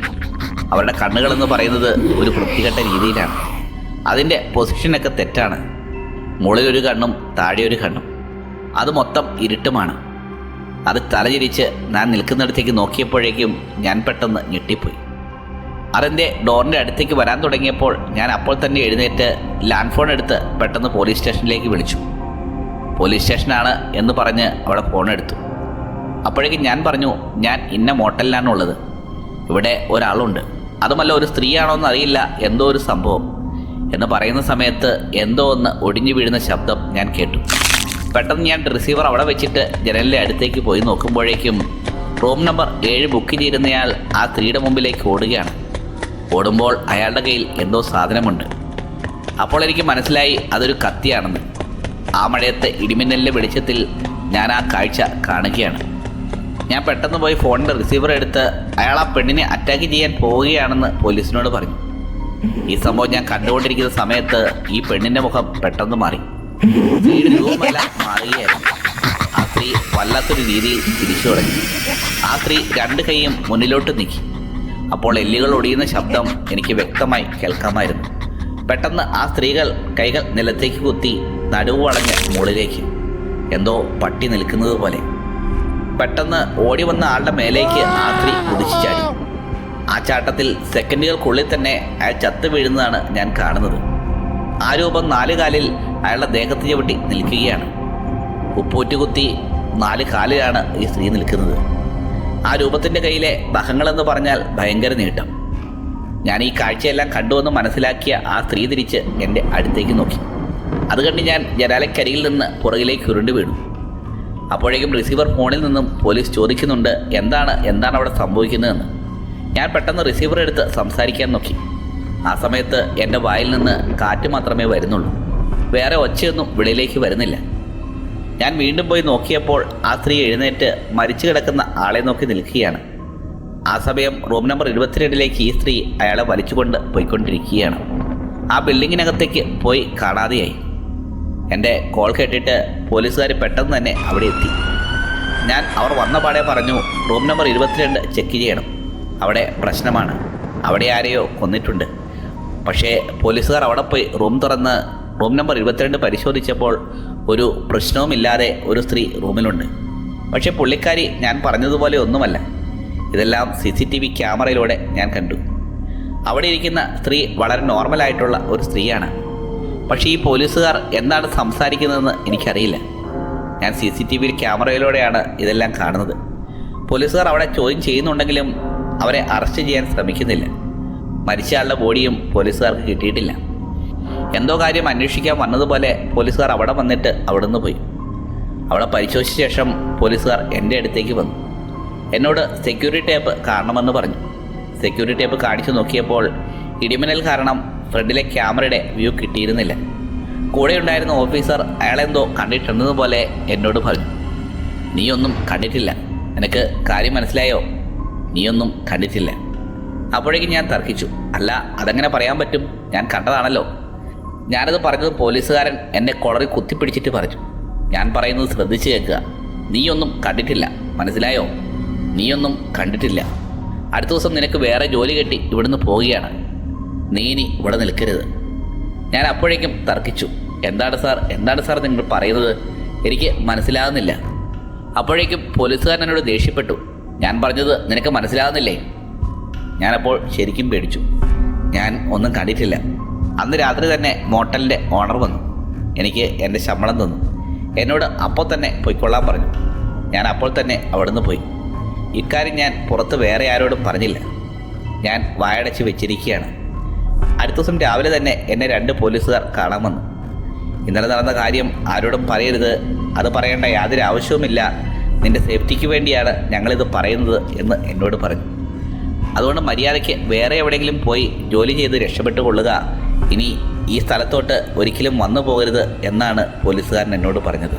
അവരുടെ കണ്ണുകളെന്ന് പറയുന്നത് ഒരു വൃത്തികെട്ട രീതിയിലാണ്. അതിൻ്റെ പൊസിഷനൊക്കെ തെറ്റാണ്. മുകളിലൊരു കണ്ണും താഴെയൊരു കണ്ണും. അത് മൊത്തം ഇരുട്ടുമാണ്. അത് തലചിരിച്ച് ഞാൻ നിൽക്കുന്നിടത്തേക്ക് നോക്കിയപ്പോഴേക്കും ഞാൻ പെട്ടെന്ന് ഞെട്ടിപ്പോയി. അതെൻ്റെ ഡോറിൻ്റെ അടുത്തേക്ക് വരാൻ തുടങ്ങിയപ്പോൾ ഞാൻ അപ്പോൾ തന്നെ എഴുന്നേറ്റ് ലാൻഡ് ഫോൺ എടുത്ത് പെട്ടെന്ന് പോലീസ് സ്റ്റേഷനിലേക്ക് വിളിച്ചു. പോലീസ് സ്റ്റേഷനാണ് എന്ന് പറഞ്ഞ് അവിടെ ഫോൺ എടുത്തു. അപ്പോഴേക്കും ഞാൻ പറഞ്ഞു, ഞാൻ ഇന്ന മോട്ടലിലാണുള്ളത്, ഇവിടെ ഒരാളുണ്ട്, അതുമല്ല ഒരു സ്ത്രീയാണോ എന്നറിയില്ല, എന്തോ ഒരു സംഭവം എന്ന് പറയുന്ന സമയത്ത് എന്തോ ഒന്ന് ഒടിഞ്ഞു വീഴുന്ന ശബ്ദം ഞാൻ കേട്ടു. പെട്ടെന്ന് ഞാൻ റിസീവർ അവിടെ വെച്ചിട്ട് ജനലിൻ്റെ അടുത്തേക്ക് പോയി നോക്കുമ്പോഴേക്കും റൂം നമ്പർ 7 ബുക്ക് ചെയ്തിരുന്നയാൾ ആ സ്ത്രീയുടെ മുമ്പിലേക്ക് ഓടുകയാണ്. ഓടുമ്പോൾ അയാളുടെ കയ്യിൽ എന്തോ സാധനമുണ്ട്. അപ്പോൾ എനിക്ക് മനസ്സിലായി അതൊരു കത്തിയാണെന്ന്. ആ മഴയത്തെ ഇടിമിന്നലിൻ്റെ വെളിച്ചത്തിൽ ഞാൻ ആ കാഴ്ച കാണുകയാണ്. ഞാൻ പെട്ടെന്ന് പോയി ഫോണിൻ്റെ റിസീവർ എടുത്ത് അയാൾ ആ പെണ്ണിനെ അറ്റാക്ക് ചെയ്യാൻ പോവുകയാണെന്ന് പോലീസിനോട് പറഞ്ഞു. ഈ സംഭവം ഞാൻ കണ്ടുകൊണ്ടിരിക്കുന്ന സമയത്ത് ഈ പെണ്ണിൻ്റെ മുഖം പെട്ടെന്ന് മാറി. സ്ത്രീയുടെ രൂപമെല്ലാം മാറുകയായിരുന്നു. ആ സ്ത്രീ വല്ലാത്തൊരു രീതിയിൽ തിരിച്ചു തുടങ്ങി. ആ സ്ത്രീ 2 കൈയും മുന്നിലോട്ട് നീക്കി. അപ്പോൾ എല്ലുകൾ ഒടിയുന്ന ശബ്ദം എനിക്ക് വ്യക്തമായി കേൾക്കാമായിരുന്നു. പെട്ടെന്ന് ആ സ്ത്രീകൾ കൈകൾ നിലത്തേക്ക് കുത്തി നടുവ് വളഞ്ഞ് മുകളിലേക്ക്, എന്തോ പട്ടി നിൽക്കുന്നത് പോലെ. പെട്ടെന്ന് ഓടി വന്ന ആളുടെ മേലേക്ക് ആ സ്ത്രീ കുതിച്ചു ചാടി. ആ ചാട്ടത്തിൽ സെക്കൻഡുകൾക്കുള്ളിൽ തന്നെ അയാൾ ചത്തു വീഴുന്നതാണ് ഞാൻ കാണുന്നത്. ആ രൂപം 4 കാലിൽ അയാളുടെ ദേഹത്ത് ചവിട്ടി നിൽക്കുകയാണ്. ഉപ്പൂറ്റുകുത്തി 4 കാലിലാണ് ഈ സ്ത്രീ നിൽക്കുന്നത്. ആ രൂപത്തിൻ്റെ കയ്യിലെ നഖങ്ങളെന്ന് പറഞ്ഞാൽ ഭയങ്കര നീട്ടം. ഞാൻ ഈ കാഴ്ചയെല്ലാം കണ്ടുവെന്ന് മനസ്സിലാക്കിയ ആ സ്ത്രീ തിരിച്ച് എൻ്റെ അടുത്തേക്ക് നോക്കി. അത് കണ്ട് ഞാൻ ജനാലക്കരികിൽ നിന്ന് പുറകിലേക്ക് ഉരുണ്ടു വീണു. അപ്പോഴേക്കും റിസീവർ ഫോണിൽ നിന്നും പോലീസ് ചോദിക്കുന്നുണ്ട്, എന്താണ് അവിടെ സംഭവിക്കുന്നതെന്ന്. ഞാൻ പെട്ടെന്ന് റിസീവർ എടുത്ത് സംസാരിക്കാൻ നോക്കി. ആ സമയത്ത് എൻ്റെ വായിൽ നിന്ന് കാറ്റ് മാത്രമേ വരുന്നുള്ളൂ, വേറെ ഒച്ചയൊന്നും വെളിയിലേക്ക് വരുന്നില്ല. ഞാൻ വീണ്ടും പോയി നോക്കിയപ്പോൾ ആ സ്ത്രീ എഴുന്നേറ്റ് മരിച്ചു കിടക്കുന്ന ആളെ നോക്കി നിൽക്കുകയാണ്. ആ സമയം റൂം നമ്പർ 22ലേക്ക് ഈ സ്ത്രീ അയാളെ വലിച്ചുകൊണ്ട് പോയിക്കൊണ്ടിരിക്കുകയാണ്. ആ ബിൽഡിങ്ങിനകത്തേക്ക് പോയി കാണാതെയായി. എൻ്റെ കോൾ കേട്ടിട്ട് പോലീസുകാർ പെട്ടെന്ന് തന്നെ അവിടെ എത്തി. ഞാൻ അവർ വന്ന പാടെ പറഞ്ഞു, റൂം നമ്പർ 22 ചെക്ക് ചെയ്യണം, അവിടെ പ്രശ്നമാണ്, അവിടെ ആരെയോ കൊന്നിട്ടുണ്ട്. പക്ഷേ പോലീസുകാർ അവിടെ പോയി റൂം തുറന്ന് റൂം നമ്പർ 22 പരിശോധിച്ചപ്പോൾ ഒരു പ്രശ്നവുമില്ലാതെ ഒരു സ്ത്രീ റൂമിലുണ്ട്. പക്ഷേ പുള്ളിക്കാരി ഞാൻ പറഞ്ഞതുപോലെ ഒന്നുമല്ല. ഇതെല്ലാം CCTV ക്യാമറയിലൂടെ ഞാൻ കണ്ടു. അവിടെ ഇരിക്കുന്ന സ്ത്രീ വളരെ നോർമലായിട്ടുള്ള ഒരു സ്ത്രീയാണ്. പക്ഷേ ഈ പോലീസുകാർ എന്താണ് സംസാരിക്കുന്നതെന്ന് എനിക്കറിയില്ല. ഞാൻ CCTV ക്യാമറയിലൂടെയാണ് ഇതെല്ലാം കാണുന്നത്. പോലീസുകാർ അവിടെ ചോദ്യം ചെയ്യുന്നുണ്ടെങ്കിലും അവരെ അറസ്റ്റ് ചെയ്യാൻ ശ്രമിക്കുന്നില്ല. മരിച്ചയാളുടെ ബോഡിയും പോലീസുകാർക്ക് കിട്ടിയിട്ടില്ല. എന്തോ കാര്യം അന്വേഷിക്കാൻ വന്നതുപോലെ പോലീസുകാർ അവിടെ വന്നിട്ട് അവിടുന്ന് പോയി. അവിടെ പരിശോധിച്ച ശേഷം പോലീസുകാർ എൻ്റെ അടുത്തേക്ക് വന്നു. എന്നോട് സെക്യൂരിറ്റി ടേപ്പ് കാണണമെന്ന് പറഞ്ഞു. സെക്യൂരിറ്റി ടേപ്പ് കാണിച്ചു നോക്കിയപ്പോൾ ഇടിമിന്നൽ കാരണം ഫ്രണ്ടിലെ ക്യാമറയുടെ വ്യൂ കിട്ടിയിരുന്നില്ല. കൂടെ ഉണ്ടായിരുന്ന ഓഫീസർ അയാളെന്തോ കണ്ടിട്ടുണ്ടെന്നതുപോലെ എന്നോട് പറഞ്ഞു, നീയൊന്നും കണ്ടിട്ടില്ല, നിനക്ക് കാര്യം മനസ്സിലായോ? നീയൊന്നും കണ്ടിട്ടില്ല. അപ്പോഴേക്കും ഞാൻ തർക്കിച്ചു, അല്ല അതെങ്ങനെ പറയാൻ പറ്റും, ഞാൻ കണ്ടതാണല്ലോ. ഞാനത് പറഞ്ഞത് പോലീസുകാരൻ എന്നെ കൊളറിൽ കുത്തിപ്പിടിച്ചിട്ട് പറഞ്ഞു, ഞാൻ പറയുന്നത് ശ്രദ്ധിച്ച് കേൾക്കുക, നീയൊന്നും കണ്ടിട്ടില്ല, മനസ്സിലായോ? നീയൊന്നും കണ്ടിട്ടില്ല. അടുത്ത ദിവസം നിനക്ക് വേറെ ജോലി കെട്ടി ഇവിടുന്ന് പോവുകയാണ്, നീ ഇനി ഇവിടെ നിൽക്കരുത്. ഞാൻ അപ്പോഴേക്കും തർക്കിച്ചു, എന്താണ് സാർ നിങ്ങൾ പറയുന്നത്, എനിക്ക് മനസ്സിലാകുന്നില്ല. അപ്പോഴേക്കും പോലീസുകാരൻ എന്നോട് ദേഷ്യപ്പെട്ടു, ഞാൻ പറഞ്ഞത് നിനക്ക് മനസ്സിലാകുന്നില്ലേ? ഞാനപ്പോൾ ശരിക്കും പേടിച്ചു. ഞാൻ ഒന്നും കണ്ടിട്ടില്ല. അന്ന് രാത്രി തന്നെ മോട്ടലിൻ്റെ ഓണർ വന്നു. എനിക്ക് എൻ്റെ ശമ്പളം തന്നു. എന്നോട് അപ്പോൾ തന്നെ പൊയ്ക്കൊള്ളാൻ പറഞ്ഞു. ഞാൻ അപ്പോൾ തന്നെ അവിടുന്ന് പോയി. ഇക്കാര്യം ഞാൻ പുറത്ത് വേറെ ആരോടും പറഞ്ഞില്ല. ഞാൻ വായടച്ച് വെച്ചിരിക്കുകയാണ്. അടുത്ത ദിവസം രാവിലെ തന്നെ എന്നെ 2 പോലീസുകാർ കാണാൻ വന്നു. ഇന്നലെ നടന്ന കാര്യം ആരോടും പറയരുത്, അത് പറയേണ്ട യാതൊരു ആവശ്യവുമില്ല, നിൻ്റെ സേഫ്റ്റിക്ക് വേണ്ടിയാണ് ഞങ്ങളിത് പറയുന്നത് എന്ന് എന്നോട് പറഞ്ഞു. അതുകൊണ്ട് മര്യാദയ്ക്ക് വേറെ എവിടെയെങ്കിലും പോയി ജോലി ചെയ്ത് രക്ഷപ്പെട്ടു കൊള്ളുക, ഇനി ഈ സ്ഥലത്തോട്ട് ഒരിക്കലും വന്നു പോകരുത് എന്നാണ് പോലീസുകാരൻ എന്നോട് പറഞ്ഞത്.